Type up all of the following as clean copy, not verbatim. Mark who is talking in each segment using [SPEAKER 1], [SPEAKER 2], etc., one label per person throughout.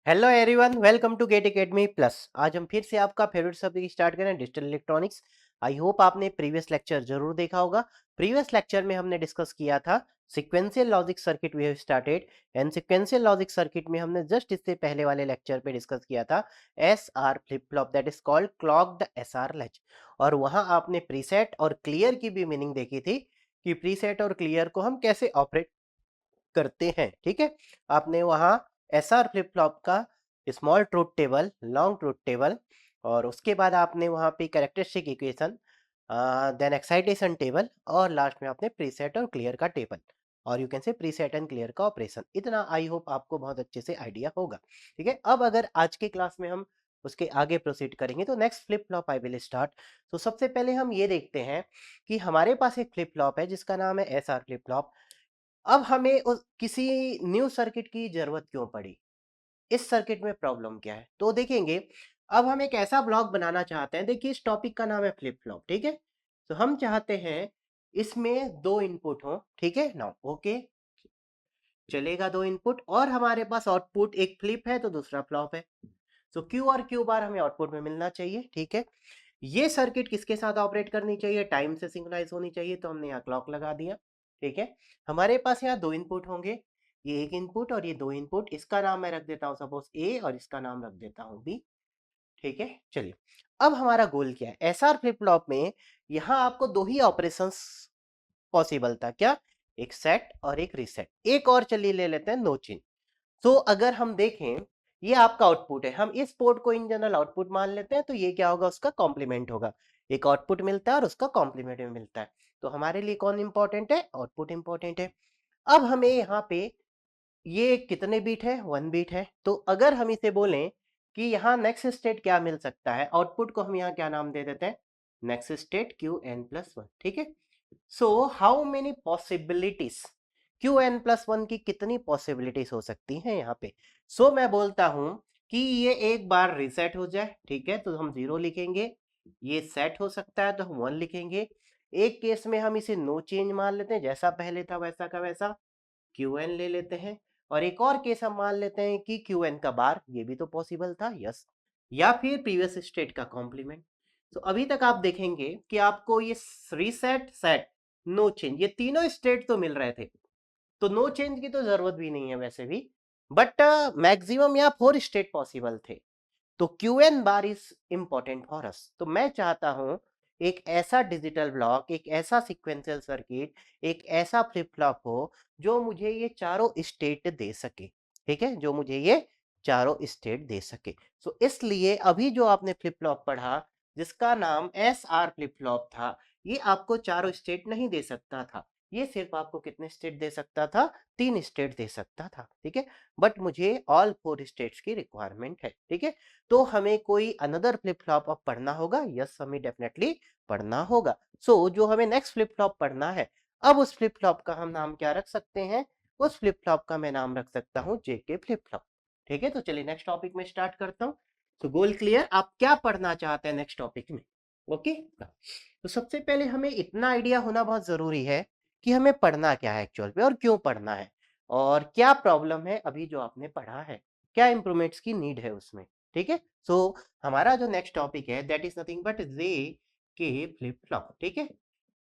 [SPEAKER 1] Hello everyone, welcome to GATE academy plus. आज हम फिर से आपका फेवरेट सब्जेक्ट स्टार्ट करें, डिजिटल इलेक्ट्रॉनिक्स। आई होप आपने प्रीवियस लेक्चर जरूर देखा होगा। प्रीवियस लेक्चर में हमने डिस्कस किया था sequential logic circuit we have started, and sequential logic circuit में हमने जस्ट इससे पहले वाले लेक्चर पे डिस्कस किया था S R flip flop, that is called clogged S R latch. और वहां आपने प्रीसेट और क्लियर की भी मीनिंग देखी थी कि प्रीसेट और क्लियर को हम कैसे ऑपरेट करते हैं। ठीक है, आपने वहां एस आर फ्लिप फ्लॉप का small truth table, long truth table, और उसके बाद आपने वहां पे characteristic equation, then excitation table, और लास्ट में आपने प्रीसेट और क्लियर का टेबल, और you can say preset and clear का ऑपरेशन। इतना आई होप आपको बहुत अच्छे से आइडिया होगा। ठीक है, अब अगर आज के क्लास में हम उसके आगे प्रोसीड करेंगे तो next flip flop I will start. तो सबसे पहले हम ये देखते हैं कि हमारे पास एक फ्लिप फ्लॉप है जिसका नाम है एस आर फ्लिप फ्लॉप। अब हमें उस किसी न्यू सर्किट की जरूरत क्यों पड़ी, इस सर्किट में प्रॉब्लम क्या है, तो देखेंगे। अब हम एक ऐसा ब्लॉक बनाना चाहते हैं, देखिए इस टॉपिक का नाम है फ्लिप फ्लॉप। ठीक है, तो हम चाहते हैं इसमें दो इनपुट हो। ठीक है ना, ओके, चलेगा दो इनपुट, और हमारे पास आउटपुट एक फ्लिप है तो दूसरा फ्लॉप है। तो क्यू और क्यू बार हमें आउटपुट में मिलना चाहिए। ठीक है, ये सर्किट किसके साथ ऑपरेट करनी चाहिए, टाइम से सिंक्रोनाइज होनी चाहिए, तो हमने यहाँ क्लॉक लगा दिया। ठीक है, हमारे पास यहाँ दो इनपुट होंगे, ये एक इनपुट और ये दो इनपुट। इसका नाम मैं रख देता हूँ सपोज ए, और इसका नाम रख देता हूँ बी। ठीक है, चलिए अब हमारा गोल क्या है एसआर फ्लिप फ्लॉप में। यहाँ आपको दो ही ऑपरेशंस पॉसिबल था, क्या, एक सेट और एक रीसेट। एक और चलिए ले लेते हैं नो चेंज। तो अगर हम देखें, ये आपका आउटपुट है, हम इस पोर्ट को इन जनरल आउटपुट मान लेते हैं, तो ये क्या होगा, उसका कॉम्प्लीमेंट होगा। एक आउटपुट मिलता है और उसका कॉम्प्लीमेंट में मिलता है, तो हमारे लिए कौन इंपॉर्टेंट है, आउटपुट इंपॉर्टेंट है। अब हमें यहाँ पे ये कितने बीट है, 1 बीट है। तो अगर हम इसे बोलें कि यहाँ नेक्स्ट स्टेट क्या मिल सकता है, आउटपुट को हम यहाँ क्या नाम दे देते हैं, next state Q N plus one. ठीक है, so how many possibilities, Q N plus one की कितनी पॉसिबिलिटीज हो सकती हैं यहाँ पे। सो मैं बोलता हूं कि ये एक बार रीसेट हो जाए, ठीक है, तो हम 0 लिखेंगे। ये सेट हो सकता है तो हम 1 लिखेंगे। एक केस में हम इसे नो चेंज मान लेते हैं, जैसा पहले था वैसा का वैसा क्यू एन ले लेते हैं। और एक और केस हम मान लेते हैं कि क्यू एन का बार, ये भी तो पॉसिबल था, यस, या फिर प्रीवियस स्टेट का कॉम्प्लीमेंट। तो अभी तक आप देखेंगे कि आपको ये रीसेट, सेट, नो चेंज, ये तीनों स्टेट तो मिल रहे थे, तो नो चेंज की तो जरूरत भी नहीं है वैसे भी, बट मैक्सिमम यहाँ 4 स्टेट पॉसिबल थे। तो Q N bar is important for us. तो मैं चाहता हूं एक ऐसा डिजिटल ब्लॉक, एक ऐसा सिक्वेंशियल सर्किट, एक ऐसा फ्लिप फ्लॉप हो जो मुझे ये चारों स्टेट दे सके। ठीक है, जो मुझे ये चारों स्टेट दे सके। सो इसलिए अभी जो आपने फ्लिप फ्लॉप पढ़ा जिसका नाम एस आर फ्लिप फ्लॉप था, ये आपको चारों स्टेट नहीं दे सकता था। ये सिर्फ आपको कितने स्टेट दे सकता था, 3 स्टेट दे सकता था। ठीक है, बट मुझे ऑल 4 स्टेट्स की रिक्वायरमेंट है। ठीक है, तो हमें कोई अनदर फ्लिप फ्लॉप अब पढ़ना होगा, यस हमें डेफिनेटली पढ़ना होगा। सो जो हमें नेक्स्ट फ्लिप फ्लॉप पढ़ना है, अब उस फ्लिप फ्लॉप का हम नाम क्या रख सकते हैं, उस फ्लिप फ्लॉप का मैं नाम रख सकता हूं जेके फ्लिप फ्लॉप। ठीक है, तो चलिए नेक्स्ट टॉपिक में स्टार्ट करता हूं। तो गोल क्लियर, आप क्या पढ़ना चाहते हैं नेक्स्ट टॉपिक में, ओके। तो सबसे पहले हमें इतना आइडिया होना बहुत जरूरी है कि हमें पढ़ना क्या है एक्चुअल पे, और क्यों पढ़ना है, और क्या प्रॉब्लम है अभी जो आपने पढ़ा है, क्या इंप्रूवमेंट्स की नीड है उसमें। ठीक है, सो हमारा जो नेक्स्ट टॉपिक है दैट इज नथिंग बट जे के फ्लिप फ्लॉप। ठीक है,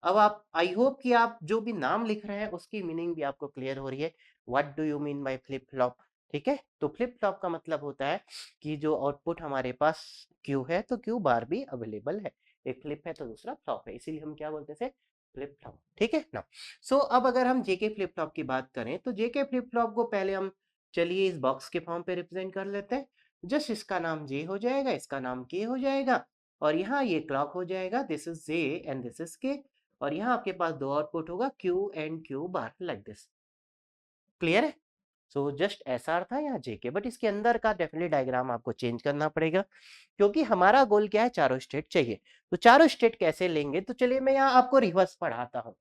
[SPEAKER 1] अब आप, आई होप कि आप जो भी नाम लिख रहे हैं उसकी मीनिंग भी आपको क्लियर हो रही है। What do you mean by flip flop. ठीक है, तो फ्लिप फ्लॉप का मतलब होता है कि जो आउटपुट हमारे पास क्यू है तो क्यू बार भी अवेलेबल है, एक फ्लिप है तो दूसरा फ्लॉप है, इसीलिए हम क्या बोलते हैं, फ्लिप फ्लॉप। ठीक है ना, सो अब अगर हम जेके फ्लिप फ्लॉप की बात करें तो जेके फ्लिप फ्लॉप को पहले हम, चलिए इस बॉक्स के फॉर्म पे रिप्रेजेंट कर लेते हैं। जस्ट इसका नाम जे हो जाएगा, इसका नाम के हो जाएगा, और यहाँ ये क्लॉक हो जाएगा, this is J and this is के। और यहाँ आपके पास दो आउटपुट होगा Q and Q bar, like this. Clear है, सो जस्ट ऐसा था यहाँ जेके, बट इसके अंदर का डेफिनेटली डायग्राम आपको चेंज करना पड़ेगा, क्योंकि हमारा गोल क्या है, चारों स्टेट चाहिए। तो चारों स्टेट कैसे लेंगे, तो चलिए मैं यहाँ आपको रिवर्स पढ़ाता हूँ,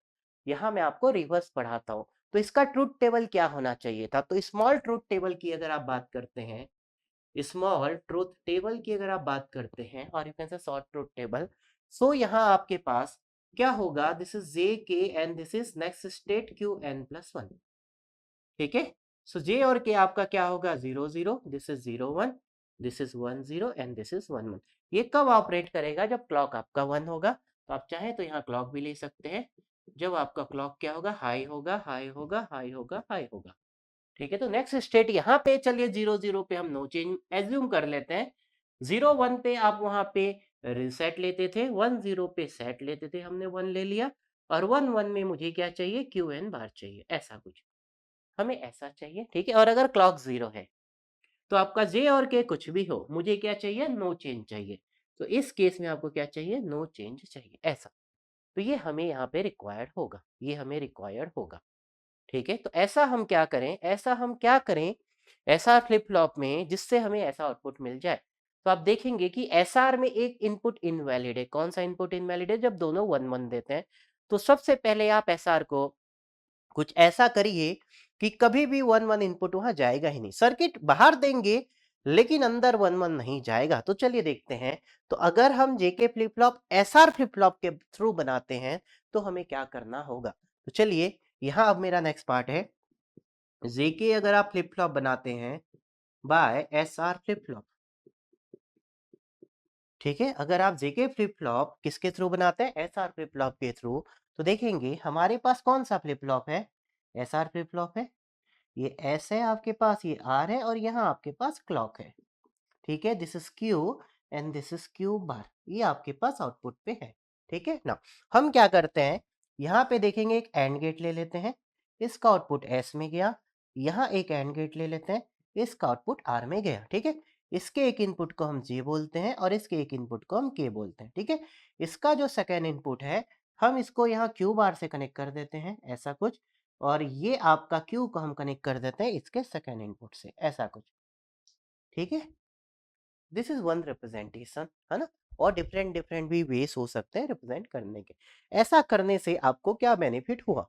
[SPEAKER 1] यहाँ मैं आपको रिवर्स पढ़ाता हूँ। तो इसका ट्रूथ टेबल क्या होना चाहिए था, तो स्मॉल ट्रूथ टेबल की अगर आप बात करते हैं, स्मॉल ट्रूथ टेबल की अगर आप बात करते हैं, और you can say short truth table, so यहाँ आपके पास क्या होगा, this is J K and this is next state Q N plus one. ठीक है, सो जे और के आपका क्या होगा 0 0, this is 0 1, this is 1 0 and this is 1 1। ये कब ऑपरेट करेगा? जब क्लॉक आपका 1 होगा। तो आप चाहें तो यहाँ क्लॉक भी ले सकते हैं। जब आपका क्लॉक क्या होगा? हाई होगा, हाई होगा, हाई होगा, हाई होगा। ठीक है, तो नेक्स्ट स्टेट यहाँ पे चलिए 0 0 पे हम नो चेंज एज्यूम कर लेते हैं। 0 1 पे आप वहां पे रिसेट लेते थे, 1 0 पे सेट लेते थे, हमने 1 ले लिया। और 1 1 में मुझे क्या चाहिए? क्यू एन बार चाहिए, ऐसा कुछ हमें ऐसा चाहिए। ठीक है, और अगर क्लॉक 0 है तो आपका जे और के कुछ भी हो, मुझे क्या चाहिए? नो चेंज चाहिए। तो इस केस में आपको क्या चाहिए? नो चेंज चाहिए, ऐसा। तो ये हमें यहाँ पे रिक्वायर्ड होगा, ये हमें रिक्वायर्ड होगा। ठीक है, तो ऐसा हम क्या करें, ऐसा हम क्या करें एसआर फ्लिप फ्लॉप में, जिससे हमें ऐसा आउटपुट मिल जाए। तो आप देखेंगे कि एसआर में एक इनपुट इनवैलिड है। कौन सा इनपुट इनवैलिड है? जब दोनों 1 1 देते हैं। तो सबसे पहले आप एसआर को कुछ ऐसा करिए कि कभी भी 1 1 इनपुट वहां जाएगा ही नहीं। सर्किट बाहर देंगे लेकिन अंदर 1 1 नहीं जाएगा। तो चलिए देखते हैं। तो अगर हम जेके flip flop SR flip flop के थ्रू बनाते हैं तो हमें क्या करना होगा? तो चलिए यहां अब मेरा नेक्स्ट पार्ट है। जेके अगर आप फ्लिप फ्लॉप बनाते हैं बाय एसआर फ्लिप फ्लॉप, ठीक है, अगर आप जेके फ्लिप फ्लॉप किसके थ्रू बनाते हैं? एसआर फ्लिप फ्लॉप के थ्रू। तो देखेंगे हमारे पास कौन सा फ्लिप फ्लॉप है? एसआर फ्लिप फ्लॉप है। ये एस है आपके पास, ये आर है, और यहाँ आपके पास क्लॉक है। ठीक है, this is Q and this is Q bar. ये आपके पास आउटपुट पे है। ठीक है ना। हम क्या करते हैं, यहाँ पे देखेंगे एक एंड गेट ले लेते हैं, इसका आउटपुट एस में गया। यहाँ एक एंड गेट ले लेते हैं, इसका आउटपुट आर में गया। ठीक है, इसके एक इनपुट को हम जे बोलते हैं और इसके एक इनपुट को हम के बोलते हैं। ठीक है, इसका जो सेकेंड इनपुट है हम इसको यहाँ क्यू बार से कनेक्ट कर देते हैं, ऐसा कुछ। और ये आपका क्यू को हम कनेक्ट कर देते हैं इसके सेकेंड इनपुट से, ऐसा कुछ। ठीक है, दिस इज वन रिप्रेजेंटेशन, है ना। और डिफरेंट डिफरेंट भी वेस हो सकते हैं रिप्रेजेंट करने के। ऐसा करने से आपको क्या बेनिफिट हुआ?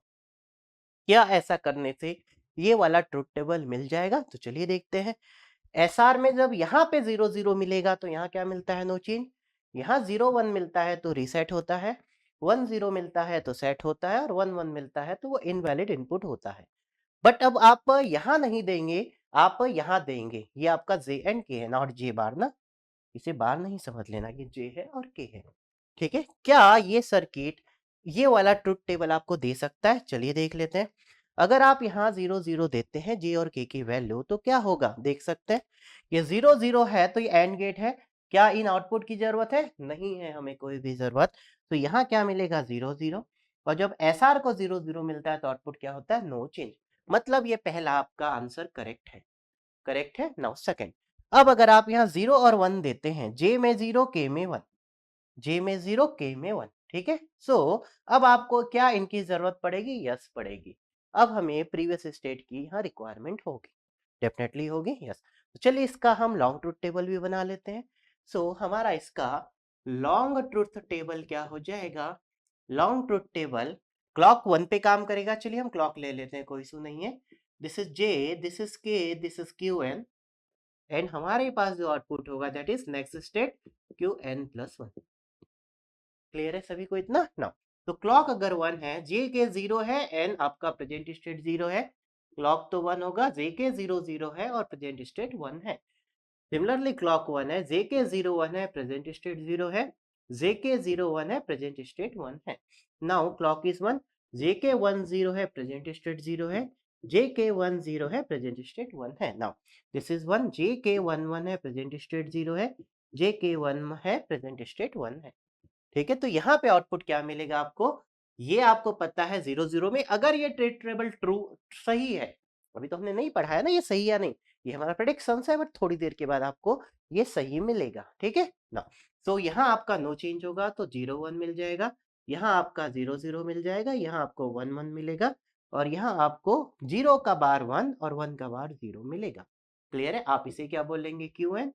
[SPEAKER 1] क्या ऐसा करने से ये वाला ट्रुथ टेबल मिल जाएगा? तो चलिए देखते हैं। एसआर में जब यहाँ पे 0 0 मिलेगा तो यहाँ क्या मिलता है? No change. यहाँ 0 1 मिलता है तो रीसेट होता है, 1 0 मिलता है तो सेट होता है, और 1 1 मिलता है तो वो इनवैलिड इनपुट होता है। बट अब आप यहाँ नहीं देंगे, आप यहाँ देंगे। ये आपका जे एंड के है, नॉट जे बार ना। इसे बार नहीं समझ लेना, ये जे है और के है। ठीक है, क्या ये सर्किट ये वाला ट्रुथ टेबल आपको दे सकता है? चलिए देख लेते हैं। अगर आप यहाँ 0 0 देते हैं जे और के की वैल्यू तो क्या होगा देख सकते हैं। ये 0 0 है तो ये एंड गेट है। क्या इन आउटपुट की जरूरत है? नहीं है हमें कोई भी जरूरत। तो यहाँ क्या मिलेगा? 0 0। और जब एसआर को 0 0 मिलता है तो आउटपुट क्या होता है? No change. मतलब ये पहला आपका आंसर करेक्ट है। करेक्ट है। नाउ सेकंड, अब अगर आप यहाँ 0 और 1 देते हैं, जे में 0 के में 1, जे में 0 के में 1। ठीक है, सो अब आपको क्या इनकी जरूरत पड़ेगी? यस पड़ेगी। अब हमें प्रीवियस स्टेट की यहाँ रिक्वायरमेंट होगी, डेफिनेटली होगी, यस। तो चलिए इसका हम लॉन्ग ट्रुथ टेबल भी बना लेते हैं। सो हमारा इसका लॉन्ग ट्रुथ टेबल क्या हो जाएगा? लॉन्ग ट्रुथ टेबल क्लॉक 1 पे काम करेगा। चलिए हम क्लॉक ले लेते हैं, कोई इशू नहीं है। This is J, this is K, this is Q N, and हमारे पास जो आउटपुट होगा that is next state Q N plus 1। Clear है सभी को इतना ना? तो क्लॉक अगर 1 है, जे के 0 है, एन आपका प्रेजेंट स्टेट 0 है, क्लॉक तो 1 होगा। जे के 0 0 है और प्रेजेंट स्टेट 1 है। सिमिलरली क्लॉक 1 है, जे के 0 1 है, प्रेजेंट स्टेट 0 है, जे के 0 1 है, प्रेजेंट स्टेट 1 है। नाउ क्लॉक इज 1, जे के 1 0 है, प्रेजेंट स्टेट 0 है, जे के 1 0 है, प्रेजेंट स्टेट 1 है। नाउ दिस इज 1, जे के 1 1 है, प्रेजेंट स्टेट 0 है, जे के 1 है, प्रेजेंट स्टेट 1 है। ठीक है, तो यहाँ पे आउटपुट क्या मिलेगा आपको? ये आपको पता है 0 0 में अगर ये ट्रुथ टेबल ट्रू सही है, अभी तो हमने नहीं पढ़ा है ना ये सही या नहीं, ये हमारा प्रेडिक्शन है, बट थोड़ी देर के बाद आपको ये सही मिलेगा। ठीक है ना। तो यहाँ आपका नो चेंज होगा तो 0 1 मिल जाएगा, यहाँ आपका 0 0 मिल जाएगा, यहाँ आपको 1 1 मिलेगा, और यहाँ आपको 0 का बार 1 और 1 का बार 0 मिलेगा। क्लियर है? आप इसे क्या बोलेंगे? Q N.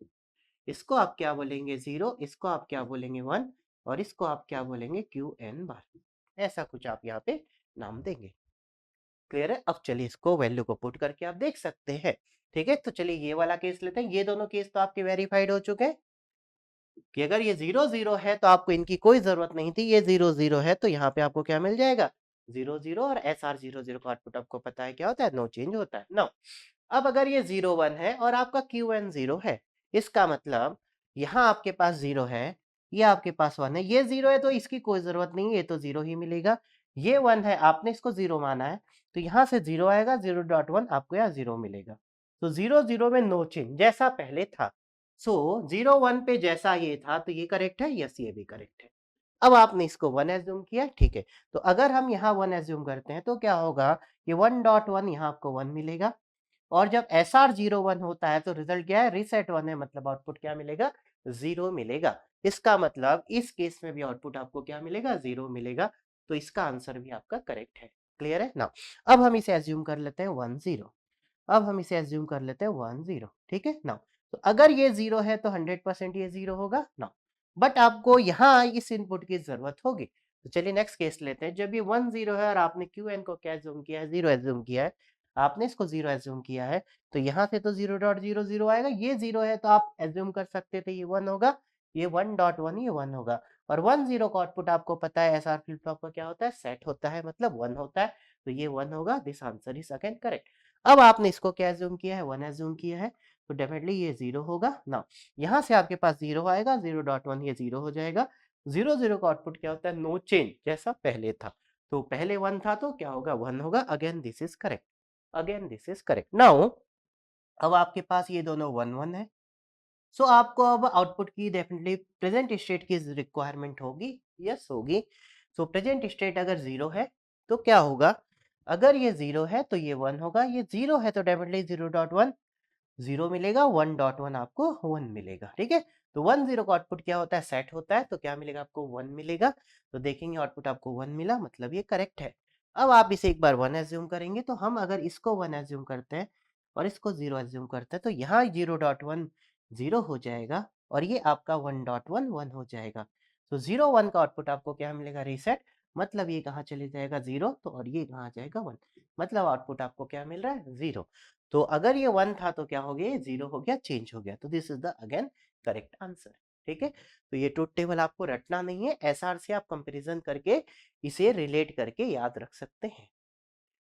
[SPEAKER 1] इसको आप क्या बोलेंगे? 0। इसको आप क्या बोलेंगे? 1। और इसको आप क्या बोलेंगे? क्यू एन बार। ऐसा कुछ आप यहाँ पे नाम देंगे। क्लियर है? अब चलिए इसको वैल्यू को पुट करके आप देख सकते हैं। ठीक है, तो चलिए ये वाला केस लेते हैं। ये दोनों केस तो आपके वेरीफाइड हो चुके हैं कि अगर ये 0 0 है तो आपको इनकी कोई जरूरत नहीं थी। ये 0 0 है तो यहाँ पे आपको क्या मिल जाएगा? 0 0, और एस आर 0 0 का आउटपुट आपको पता है क्या होता है? नो चेंज होता है ना। अब अगर ये 0 1 है और आपका Qn 0 है, इसका मतलब यहाँ आपके पास 0 है, ये आपके पास 1 है, ये 0 है तो इसकी कोई जरूरत नहीं है, ये तो 0 ही मिलेगा। ये 1 है, आपने इसको 0 माना है, तो यहाँ से 0 आएगा, 0.1 आपको यहाँ 0 मिलेगा। तो 0 0 में नो चेंज, जैसा पहले था। सो 0 1 पे जैसा ये था तो ये करेक्ट है, यस ये भी करेक्ट है। अब आपने इसको 1 एज्यूम किया, ठीक है। तो अगर हम यहाँ 1 एज्यूम करते हैं तो क्या होगा, ये 1.1 यहाँ आपको 1 मिलेगा। और जब SR 01 होता है तो रिजल्ट क्या है, रीसेट 1 है, मतलब आउटपुट क्या मिलेगा, 0 मिलेगा। इसका मतलब इस केस में भी आउटपुट आपको क्या मिलेगा, 0 मिलेगा। तो इसका आंसर भी आपका करेक्ट है। क्लियर है ना। अब हम इसे एज्यूम कर लेते हैं 1 0। अब हम इसे एज्यूम कर लेते हैं 1 0, ठीक है ना। तो अगर ये 0 है तो 100% ये 0 होगा ना। बट आपको यहाँ इस इनपुट की जरूरत होगी। तो चलिए नेक्स्ट केस लेते हैं। जब ये 1 0 है और आपने Qn को क्या एज्यूम किया है, 0 एज्यूम किया है, आपने इसको 0 एज्यूम किया है, तो यहाँ से तो 0.00 आएगा। ये 0 है तो आप एज्यूम कर सकते थे ये 1 होगा, ये 1.1 ये 1 होगा। और 1 0 का आउटपुट आपको पता है SR फ्लिप फ्लॉप का क्या होता है, सेट होता है, मतलब 1 होता है। तो ये 1 होगा, this answer is again correct. अब आपने इसको क्या एज्यूम किया है, 1 एज्यूम किया है, तो डेफिनेटली ये 0 होगा ना। यहाँ से आपके पास 0 आएगा, 0.1 ये 0 हो जाएगा। 0 0 का आउटपुट क्या होता है, नो चेंज, जैसा पहले था। तो पहले 1 था तो क्या होगा, 1 होगा। Again this is correct, again this is correct. Now अब आपके पास ये दोनों 1 1 है। सो आपको अब आउटपुट की डेफिनेटली प्रेजेंट स्टेट की रिक्वायरमेंट होगी, यस होगी। सो प्रेजेंट स्टेट अगर 0 है तो क्या होगा, अगर ये 0 है तो ये 1 होगा, ये 0 है तो डेफिनेटली 0.1 0 मिलेगा, 1.1 आपको 1 मिलेगा, ठीक है। तो 1 0 का आउटपुट क्या होता है, सेट होता है, तो क्या मिलेगा आपको, 1 मिलेगा। तो देखेंगे आउटपुट आपको 1 मिला, मतलब ये करेक्ट है। अब आप इसे एक बार 1 एज्यूम करेंगे, तो हम अगर इसको 1 एज्यूम करते हैं और इसको 0 एज्यूम करते हैं तो यहाँ 0.1 0 हो जाएगा और ये आपका 1.1 1 हो जाएगा। तो 0 1 का आउटपुट आपको क्या मिलेगा, रीसेट, मतलब ये कहाँ चले जाएगा 0, तो और ये कहाँ जाएगा 1, मतलब आउटपुट आपको क्या मिल रहा है, 0। तो अगर ये 1 था तो क्या हो गया, 0 हो गया, चेंज हो गया। तो this is the again correct answer, ठीक है। तो ये ट्रुथ टेबल आपको रटना नहीं है, एसआर से आप कंपैरिजन करके इसे रिलेट करके याद रख सकते हैं,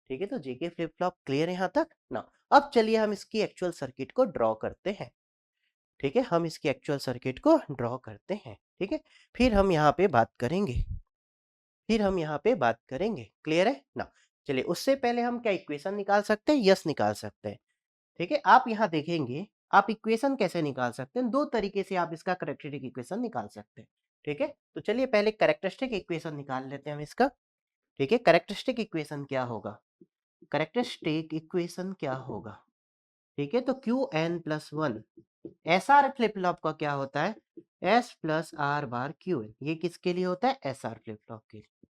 [SPEAKER 1] ठीक है। तो जेके फ्लिप फ्लॉप क्लियर है यहाँ तक ना। अब चलिए हम इसकी एक्चुअल सर्किट को ड्रॉ करते हैं, ठीक है। हम इसकी एक्चुअल सर्किट को ड्रॉ करते हैं, ठीक है। फिर हम यहाँ पे बात करेंगे, फिर हम यहाँ पे बात करेंगे, क्लियर है ना। चलिए उससे पहले हम क्या इक्वेशन निकाल सकते हैं, यस निकाल सकते हैं, ठीक है। आप यहाँ देखेंगे, आप इक्वेशन कैसे निकाल सकते हैं, दो तरीके से आप इसका कैरेक्टरिस्टिक इक्वेशन निकाल सकते हैं, ठीक है। तो चलिए पहले कैरेक्टरिस्टिक इक्वेशन निकाल लेते हैं हम इसका, ठीक है। कैरेक्टरिस्टिक इक्वेशन क्या होगा, कैरेक्टरिस्टिक इक्वेशन क्या होगा, ठीक है। तो Q N plus one, S R flip flop का क्या होता है, S plus R bar Q N, ये किसके लिए होता है, एस आर फ्लिप फ्लॉप के लिए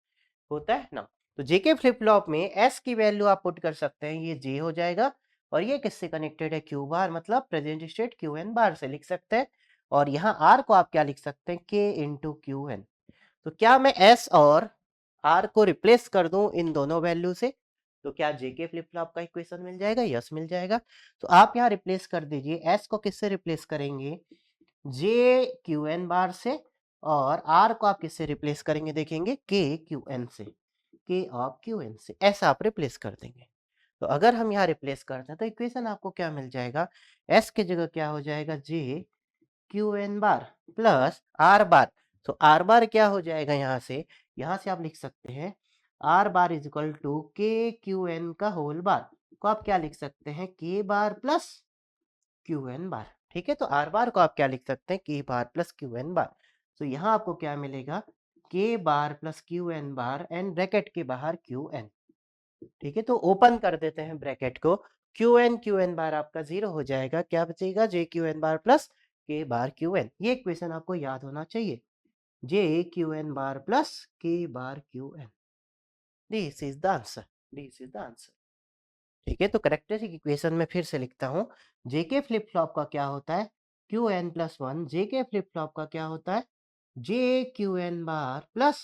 [SPEAKER 1] होता है ना। तो जेके फ्लिप फ्लॉप में एस की वैल्यू आप पुट कर सकते हैं, ये जे हो जाएगा। और ये किससे कनेक्टेड है, क्यू बार, मतलब प्रेजेंट स्टेट क्यू एन बार से लिख सकते हैं। और यहाँ आर को आप क्या लिख सकते हैं, के इंटू क्यू एन। तो क्या मैं एस और आर को रिप्लेस कर दूं इन दोनों वैल्यू से, तो क्या जेके फ्लिप फ्लॉप का इक्वेशन मिल जाएगा, यस मिल जाएगा। तो आप यहाँ रिप्लेस कर दीजिए, एस को किससे रिप्लेस करेंगे, जे क्यू एन बार से, और आर को आप किससे रिप्लेस करेंगे, देखेंगे के क्यू एन से, के ऑफ क्यू एन से, ऐसा आप रिप्लेस कर देंगे। तो अगर हम यहाँ रिप्लेस करते हैं तो इक्वेशन आपको क्या मिल जाएगा, एस की जगह क्या हो जाएगा, जे Q N bar plus R बार। तो आर बार क्या हो जाएगा, यहाँ से आप लिख सकते हैं R bar is equal to K Q N का होल बार, को आप क्या लिख सकते हैं, K bar plus Q N bar, ठीक है। तो आर बार को आप क्या लिख सकते हैं, K bar plus Q N bar. तो यहाँ आपको क्या मिलेगा, K bar plus Q N bar and bracket के बाहर क्यू एन, ठीक है। तो ओपन कर देते हैं ब्रैकेट को, क्यू एन बार आपका 0 हो जाएगा, क्या बचेगा, J Q N bar plus K bar Q N. ये इक्वेशन आपको याद होना चाहिए, J Q N bar plus K bar Q N, this is the answer, this is the answer, ठीक है। तो करेक्टरिस्टिक इक्वेशन में फिर से लिखता हूँ, जेके फ्लिप फ्लॉप का क्या होता है, Q N plus one, J K flip flop का क्या होता है, J Q N bar plus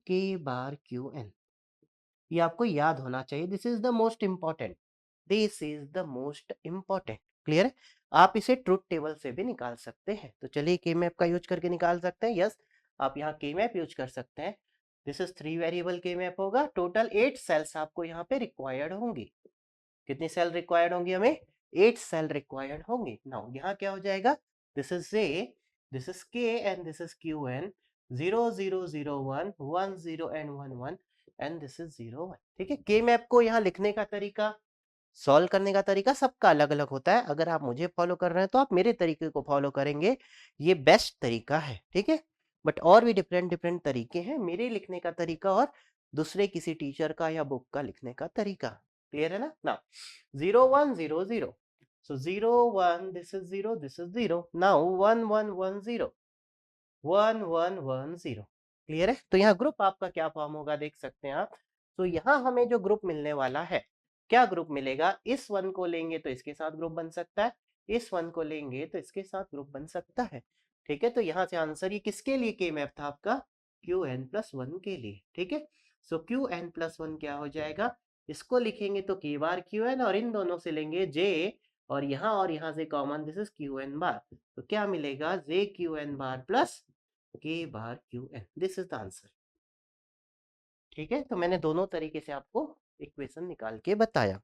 [SPEAKER 1] K bar Q N. ये आपको याद होना चाहिए, this is the most important, this is the most important, clear है। आप इसे ट्रुथ टेबल से भी निकाल सकते हैं। तो चलिए के मैप का यूज करके निकाल सकते हैं, यस आप यहाँ के मैप यूज कर सकते हैं। दिस इज 3 वेरिएबल के मैप होगा, टोटल 8 सेल्स आपको यहाँ पे रिक्वायर्ड होंगी, कितनी सेल रिक्वायर्ड होंगी हमें? 8 सेल रिक्वायर्ड होंगे। नाउ यहाँ क्या हो जाएगा? This is J, this is K and this is Q N, 0 0 0 1 1 0 and 1 1 and this is 0 1। ठीक है, के मैप को यहाँ लिखने का तरीका, सॉल्व करने का तरीका सबका अलग अलग होता है। अगर आप मुझे फॉलो कर रहे हैं तो आप मेरे तरीके को फॉलो करेंगे, ये बेस्ट तरीका है। ठीक है, बट और भी डिफरेंट डिफरेंट तरीके हैं मेरे लिखने का तरीका और दूसरे किसी टीचर का या बुक का लिखने का तरीका। क्लियर है ना? 0 1 0 0, so 0 1, this is 0, this is 0, now 1 1 1 0 1 1 1 0। Clear है? तो यहाँ ग्रुप आपका क्या फॉर्म होगा देख सकते हैं आप। तो यहाँ हमें जो ग्रुप मिलने वाला है, क्या ग्रुप मिलेगा? इस वन को लेंगे तो इसके साथ ग्रुप बन सकता है, इस वन को लेंगे तो इसके साथ ग्रुप बन सकता है। ठीक है, तो यहाँ से आंसर ये किसके लिए के मैप था आपका? क्यू एन प्लस वन के लिए। ठीक है, सो क्यू एन प्लस वन क्या हो जाएगा? इसको लिखेंगे तो के बार क्यू एन, और इन दोनों से लेंगे जे, और यहाँ से common, this is Q N bar. तो क्या मिलेगा? J Q N bar plus K bar Q N, this is the answer. ठीक है, तो मैंने दोनों तरीके से आपको इक्वेशन निकाल के बताया।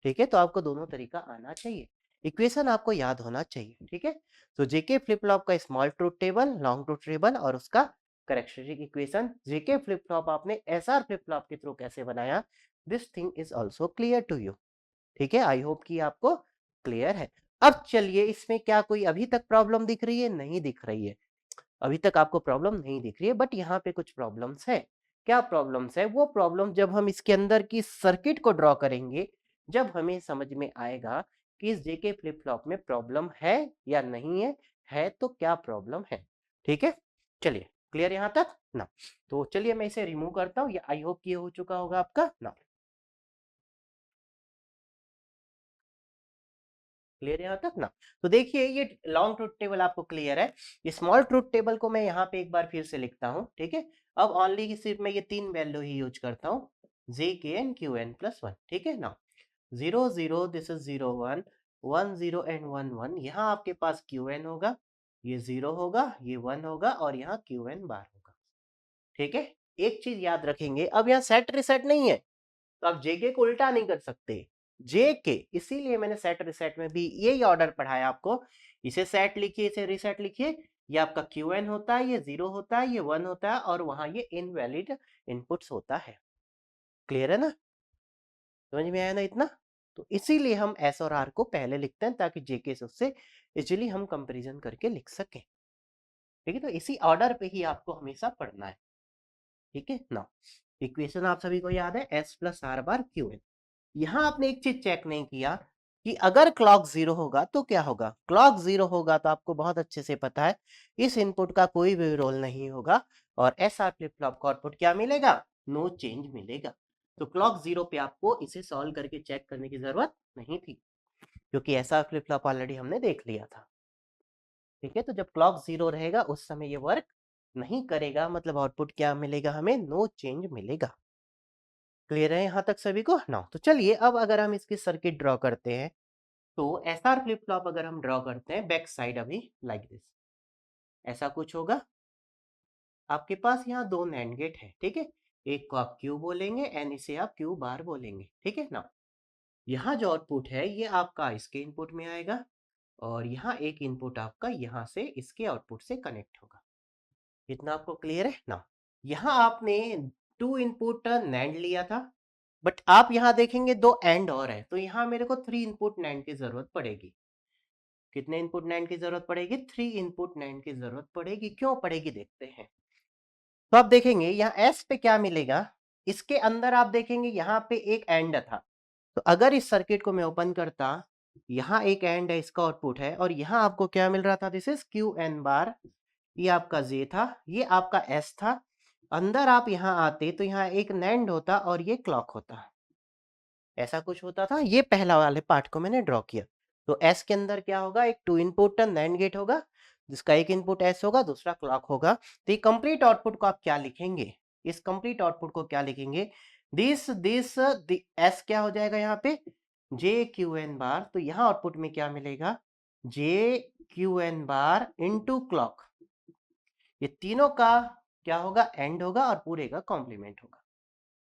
[SPEAKER 1] ठीक है, तो आपको दोनों तरीका आना चाहिए, इक्वेशन आपको याद होना चाहिए। ठीक है, तो जेके फ्लिप फ्लॉप का small truth table, long truth table और उसका characteristic equation, J K flip flop आपने एसआर फ्लिप फ्लॉप के थ्रू कैसे बनाया, this thing is also clear to you. ठीक है, आई होप कि आपको क्लियर है। अब चलिए, इसमें क्या कोई अभी तक प्रॉब्लम दिख रही है? नहीं दिख रही है, अभी तक आपको प्रॉब्लम नहीं दिख रही है, बट यहाँ पे कुछ प्रॉब्लम्स है। क्या प्रॉब्लम्स है? वो प्रॉब्लम जब हम इसके अंदर की सर्किट को ड्रॉ करेंगे, जब हमें समझ में आएगा कि इस जेके फ्लिप फ्लॉप में प्रॉब्लम है या नहीं है तो क्या प्रॉब्लम है। ठीक है, चलिए क्लियर यहाँ तक ना? तो चलिए मैं इसे रिमूव करता हूँ, ये आई होप कि ये हो चुका होगा आपका ना। क्लियर यहाँ तक ना? तो देखिए, ये लॉन्ग ट्रूथ टेबल आपको क्लियर है। स्मॉल ट्रूथ टेबल को मैं यहाँ पे एक बार फिर से लिखता हूँ। ठीक है, अब ओनली सिर्फ मैं ये तीन वैल्यू ही यूज करता हूँ, J K and Q N plus one. ठीक है ना? 0 0, दिस इज 0 1 1 0 एंड 1 1। यहाँ आपके पास क्यू एन होगा, ये 0 होगा, ये 1 होगा और यहाँ क्यू एन बार होगा। ठीक है, एक चीज याद रखेंगे, अब यहाँ सेट रिसेट नहीं है, तो आप जेके को उल्टा नहीं कर सकते, जेके, इसीलिए मैंने सेट रिसेट में भी यही ऑर्डर पढ़ाया आपको। इसे सेट लिखिए, इसे रिसेट लिखिए। ये आपका क्यू एन होता है, ये 0 होता है, ये 1 होता है और वहां ये इनवैलिड इनपुट्स होता है। क्लियर है ना? समझ में आया ना इतना? तो इसीलिए हम एस और आर को पहले लिखते हैं ताकि जेके से उससे इजिली हम कंपेरिजन करके लिख सकें। ठीक है, तो इसी ऑर्डर पे ही आपको हमेशा पढ़ना है। ठीक है ना? इक्वेशन आप सभी को याद है, S plus R bar Q N. यहाँ आपने एक चीज चेक नहीं किया कि अगर क्लॉक जीरो होगा तो क्या होगा। क्लॉक जीरो होगा तो आपको बहुत अच्छे से पता है इस इनपुट का कोई भी रोल नहीं होगा और एस आर फ्लिप फ्लॉप का आउटपुट क्या मिलेगा? नो चेंज मिलेगा। तो क्लॉक जीरो पे आपको इसे सॉल्व करके चेक करने की जरूरत नहीं थी, क्योंकि S R flip flop already हमने देख लिया था। ठीक है, तो जब क्लॉक जीरो रहेगा उस समय ये वर्क नहीं करेगा, मतलब आउटपुट क्या मिलेगा हमें? नो चेंज मिलेगा। क्लियर है यहाँ तक सभी को ना? तो चलिए, अब अगर हम इसकी सर्किट ड्रॉ करते हैं, तो एसआर फ्लिप फ्लॉप अगर हम ड्रॉ करते हैं बैक साइड अभी लाइक दिस, ऐसा कुछ होगा। आपके पास यहाँ दो नैंड गेट है। ठीक है, एक को आप क्यू बोलेंगे एंड इसे आप क्यू बार बोलेंगे। ठीक है ना? यहाँ जो आउटपुट है ये आपका इसके इनपुट में आएगा और यहाँ एक इनपुट आपका यहाँ से इसके आउटपुट से कनेक्ट होगा। इतना आपको क्लियर है ना? यहाँ आपने टू इनपुट नैंड लिया था, बट आप यहाँ देखेंगे दो एंड और है, तो यहाँ मेरे को थ्री इनपुट नैंड की जरूरत पड़ेगी। कितने इनपुट नैंड की जरूरत पड़ेगी? थ्री इनपुट नैंड की जरूरत पड़ेगी। क्यों पड़ेगी देखते हैं। तो आप देखेंगे यहाँ एस पे क्या मिलेगा, इसके अंदर आप देखेंगे यहाँ पे एक एंड था। तो अगर इस सर्किट को मैं ओपन करता, यहाँ एक एंड है, इसका आउटपुट है और यहाँ आपको क्या मिल रहा था? दिस इज क्यू एन बार। ये आपका जे था, ये आपका एस था। अंदर आप यहाँ आते तो यहाँ एक नैंड होता और ये क्लॉक होता, ऐसा कुछ होता था। ये पहला वाले पार्ट को मैंने ड्रॉ किया। तो एस के अंदर क्या होगा? एक टू इनपुट नैंड गेट होगा जिसका एक इनपुट एस होगा, दूसरा क्लॉक होगा। तो ये कंप्लीट आउटपुट को आप क्या लिखेंगे? इस कंप्लीट आउटपुट को क्या लिखेंगे? दिस दिस एस क्या हो जाएगा यहाँ पे? जे क्यू एन बार। तो यहाँ आउटपुट में क्या मिलेगा? J Q N bar into clock. ये तीनों का क्या होगा? एंड होगा और पूरे का कॉम्प्लीमेंट होगा।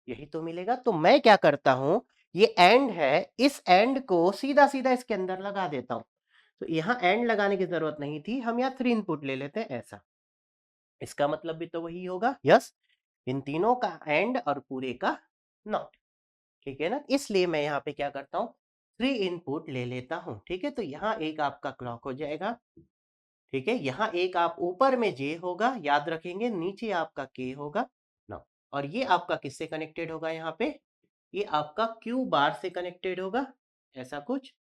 [SPEAKER 1] यही तो मिलेगा। तो मैं क्या करता हूं, ये एंड है, इस एंड को सीधा सीधा इसके अंदर लगा देता हूं। तो यहाँ एंड लगाने की जरूरत नहीं थी, हम यहाँ 3 इनपुट ले लेते हैं ऐसा। इसका मतलब भी तो वही होगा, यस, इन तीनों का एंड और पूरे का नॉट, ठीक है ना। इसलिए मैं यहाँ पे क्या करता हूँ, 3 इनपुट ले लेता हूँ, ठीक है। तो यहाँ एक आपका क्लॉक हो जाएगा, ठीक है। यहाँ एक आप ऊपर में जे होगा, याद रखेंगे, नीचे आपका के होगा ना। और ये आपका किससे कनेक्टेड होगा, यहाँ पे ये आपका क्यू बार से कनेक्टेड होगा, ऐसा कुछ।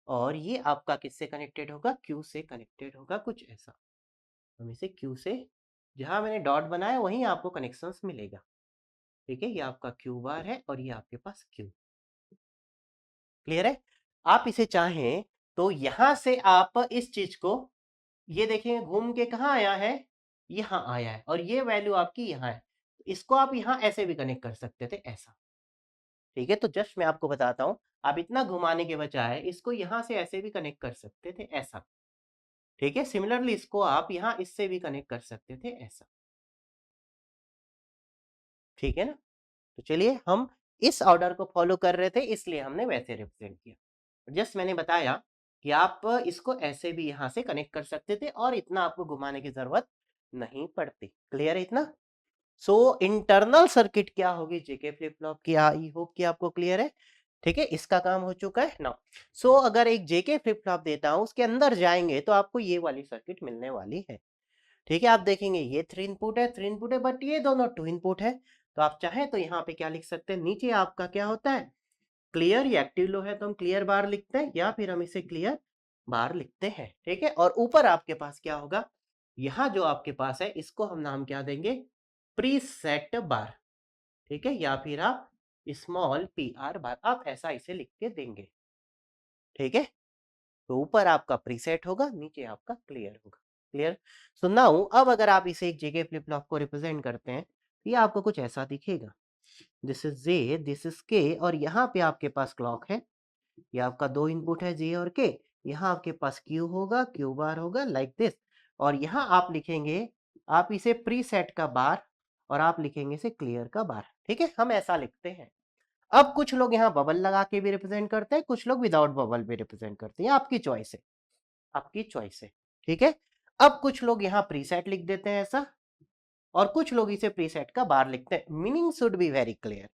[SPEAKER 1] और ये आपका किससे कनेक्टेड होगा, क्यू से कनेक्टेड होगा, कुछ ऐसा। हम इसे क्यू से, जहां मैंने डॉट बनाया वहीं आपको कनेक्शंस मिलेगा, ठीक है। ये आपका क्यू बार है और ये आपके पास क्यू, क्लियर है। आप इसे चाहें तो यहां से आप इस चीज को, ये देखें घूम के कहाँ आया है, यहाँ आया है, और ये वैल्यू आपकी यहाँ है। इसको आप यहाँ ऐसे भी कनेक्ट कर सकते थे, ऐसा, ठीक है। तो जस्ट मैं आपको बताता हूँ, आप इतना घुमाने के बजाय इसको यहाँ से ऐसे भी कनेक्ट कर सकते थे, ऐसा, ठीक है। सिमिलरली इसको आप यहाँ इससे भी कनेक्ट कर सकते थे, ऐसा, ठीक है ना। तो चलिए, हम इस ऑर्डर को फॉलो कर रहे थे, इसलिए हमने वैसे रिप्रेजेंट किया। जस्ट मैंने बताया कि आप इसको ऐसे भी यहाँ से कनेक्ट कर सकते थे और इतना आपको घुमाने की जरूरत नहीं पड़ती, क्लियर है इतना। सो इंटरनल सर्किट क्या होगी जेके फ्लिप फ्लॉप की, आई होप कि आपको क्लियर है, ठीक है। इसका काम हो चुका है ना। सो अगर एक जेके फ्लिप फ्लॉप देता हूं, उसके अंदर जाएंगे तो आपको ये वाली सर्किट मिलने वाली है, ठीक है। आप देखेंगे ये 3 इनपुट है, 3 इनपुट है, बट ये दोनों 2 इनपुट है। तो आप चाहें तो यहाँ पे क्या लिख सकते हैं, नीचे आपका क्या होता है, क्लियर, या एक्टिव लो है तो हम क्लियर बार लिखते हैं, या फिर हम इसे क्लियर बार लिखते हैं, ठीक है। और ऊपर आपके पास क्या होगा, यहाँ जो आपके पास है इसको हम नाम क्या देंगे, प्रीसेट बार, ठीक है, या फिर आप स्मॉल पी आर बार, आप ऐसा इसे लिख के देंगे, ठीक है। तो ऊपर आपका प्रीसेट होगा, नीचे आपका क्लियर होगा, क्लियर। सो नाउ अब अगर आप इसे एक जेके फ्लिप फ्लॉप को रिप्रेजेंट करते हैं, तो ये आपको कुछ ऐसा दिखेगा, this is J, this is के, और यहाँ पे आपके पास क्लॉक है, ये आपका 2 इनपुट है जे और के। यहाँ आपके पास क्यू होगा, क्यू बार होगा, लाइक दिस। और यहाँ आप लिखेंगे, आप इसे प्रीसेट का बार, और आप लिखेंगे इसे क्लियर का बार, ठीक है। हम ऐसा लिखते हैं। अब कुछ लोग यहाँ बबल लगा के भी रिप्रेजेंट करते हैं, कुछ लोग विदाउट बबल भी रिप्रेजेंट करते हैं, आपकी चॉइस है, आपकी चॉइस है, ठीक है। अब कुछ लोग यहाँ प्रीसेट लिख देते हैं ऐसा, और कुछ लोग इसे प्रीसेट का बार लिखते हैं। Meaning should be very clear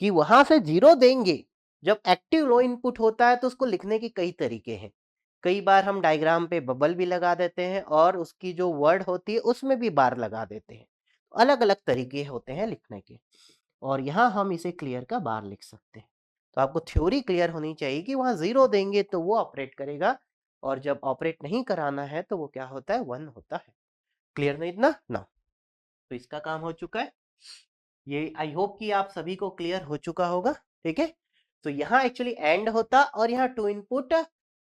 [SPEAKER 1] कि वहां से जीरो देंगे, जब एक्टिव लो इनपुट होता है तो उसको लिखने के कई तरीके हैं। कई बार हम डायग्राम पे बबल भी लगा देते हैं और उसकी जो वर्ड होती है उसमें भी बार लगा देते हैं। अलग अलग तरीके होते हैं लिखने के, और यहाँ हम इसे क्लियर का बार लिख सकते हैं। तो आपको थ्योरी क्लियर होनी चाहिए कि वहां जीरो देंगे तो वो ऑपरेट करेगा, और जब ऑपरेट नहीं कराना है तो वो क्या होता है, 1 होता है, क्लियर नहीं इतना ना। तो इसका काम हो चुका है, ये आई होप कि आप सभी को क्लियर हो चुका होगा, ठीक है। तो यहाँ एक्चुअली एंड होता और यहाँ 2 इनपुट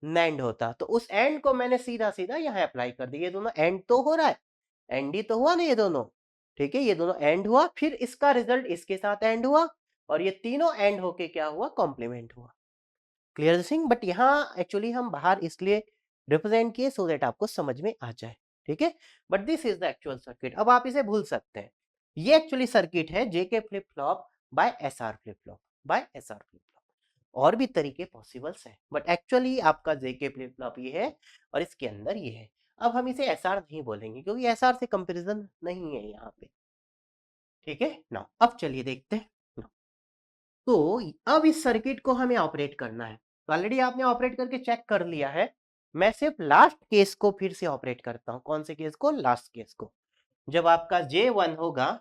[SPEAKER 1] नैंड होता, तो उस एंड को मैंने सीधा सीधा यहाँ अप्लाई कर दिया। ये दोनों एंड तो हो रहा है, एंड ही तो हुआ ना ये दोनों, ठीक है। ये दोनों एंड हुआ, फिर इसका रिजल्ट इसके साथ एंड हुआ, और ये तीनों एंड होके क्या हुआ, कॉम्प्लीमेंट हुआ, क्लियर सिंह। बट यहाँ एक्चुअली हम बाहर इसलिए रिप्रेजेंट किए सो दैट आपको समझ में आ जाए, ठीक है। But this is the actual circuit, अब आप इसे भूल सकते हैं। ये एक्चुअली सर्किट है जेके flip flop by S R flip flop, by S R flip flop. और भी तरीके पॉसिबल्स हैं, बट एक्चुअली आपका जेके फ्लिप फ्लॉप ये है, और इसके अंदर ये है। अब हम इसे एसआर नहीं बोलेंगे क्योंकि एसआर से कंपैरिजन नहीं है यहाँ पे, ठीक है ना। अब चलिए देखते हैं। तो अब इस सर्किट को हमें ऑपरेट करना है, तो ऑलरेडी आपने ऑपरेट करके चेक कर लिया है। मैं सिर्फ लास्ट केस को फिर से ऑपरेट करता हूं, कौन से केस को, लास्ट केस को, जब आपका J1 होगा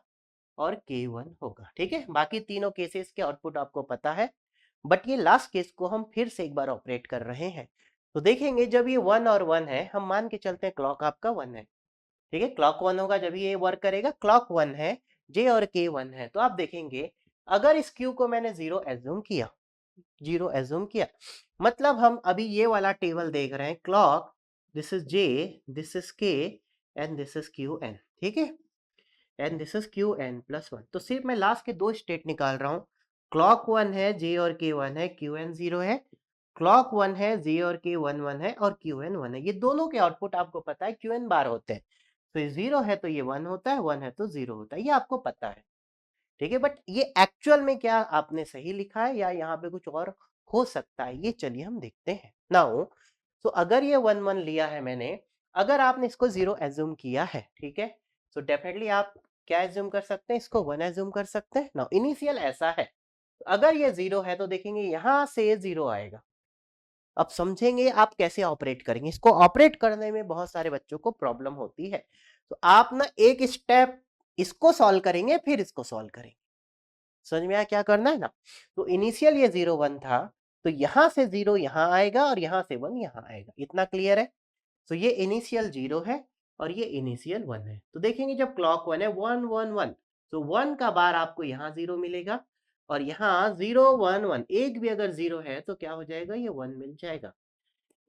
[SPEAKER 1] और K1 होगा, ठीक है। बाकी तीनों केसेस के आउटपुट आपको पता है, बट ये लास्ट केस को हम फिर से एक बार ऑपरेट कर रहे हैं। तो देखेंगे जब ये 1 और 1 है, हम मान के चलते हैं क्लॉक आपका 1 है, ठीक है। क्लॉक 1 होगा जब ये वर्क करेगा, क्लॉक 1 है, J और K 1 है। तो आप देखेंगे अगर इस Q को मैंने 0 एज्यूम किया, 0 एज्यूम किया, मतलब हम अभी ये वाला टेबल देख रहे हैं, clock, this is J, this is K, and this is QN, ठीक है, and this is QN plus 1। तो सिर्फ मैं लास्ट के 2 स्टेट निकाल रहा हूँ, क्लॉक 1 है, J और K 1 है, QN 0 है, क्लॉक 1 है, J और K 1 1 है, और QN 1 है। ये दोनों के आउटपुट आपको पता है QN बार होते हैं। तो ये 0 है तो ये 1 होता है, 1 है तो 0 होता है, ये आपको पता है, ठीक है, बट ये एक्चुअल में क्या आपने सही लिखा है या यहाँ पे कुछ और हो सकता है, ये चलिए हम देखते हैं। नाउ तो अगर ये 1 1 लिया है मैंने, अगर आपने इसको 0 एज्यूम किया है, ठीक है, तो डेफिनेटली आप क्या एज्यूम कर सकते हैं, इसको 1 एज्यूम कर सकते हैं। नाउ इनिशियल ऐसा है, अगर ये 0 है तो देखेंगे यहां से 0 आएगा। अब समझेंगे आप कैसे ऑपरेट करेंगे, इसको ऑपरेट करने में बहुत सारे बच्चों को प्रॉब्लम होती है। तो आप ना एक स्टेप इसको सॉल्व करेंगे फिर इसको सॉल्व करेंगे। समझ में आया क्या करना है ना। तो इनिशियल ये 0 1 था, तो यहां से 0 यहां आएगा और यहां से 1 यहां आएगा। इतना क्लियर है। तो ये इनिशियल 0 है और ये इनिशियल 1 है। तो देखेंगे जब क्लॉक 1 है 1 1 1, तो 1 का बार आपको यहाँ 0 मिलेगा और यहाँ 0 1 1 एक भी अगर 0 है तो क्या हो जाएगा, ये 1 मिल जाएगा।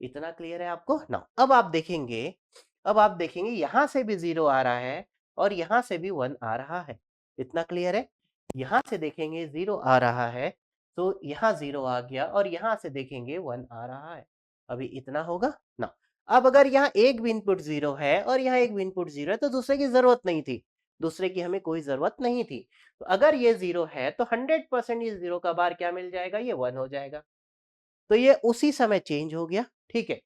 [SPEAKER 1] इतना क्लियर है आपको ना। अब आप देखेंगे यहां से भी 0 आ रहा है और यहां से भी 1 आ रहा है। इतना क्लियर है। यहां से देखेंगे 0 आ रहा है तो यहाँ 0 आ गया और यहां से देखेंगे 1 आ रहा है। अभी इतना होगा ना। अब अगर यहाँ एक भी इनपुट 0 है और यहाँ एक भी इनपुट 0 है तो दूसरे की जरूरत नहीं थी, दूसरे की हमें कोई जरूरत नहीं थी। तो अगर ये 0 है तो 100% ये 0 का बार क्या मिल जाएगा, ये 1 हो जाएगा। तो ये उसी समय चेंज हो गया। ठीक है,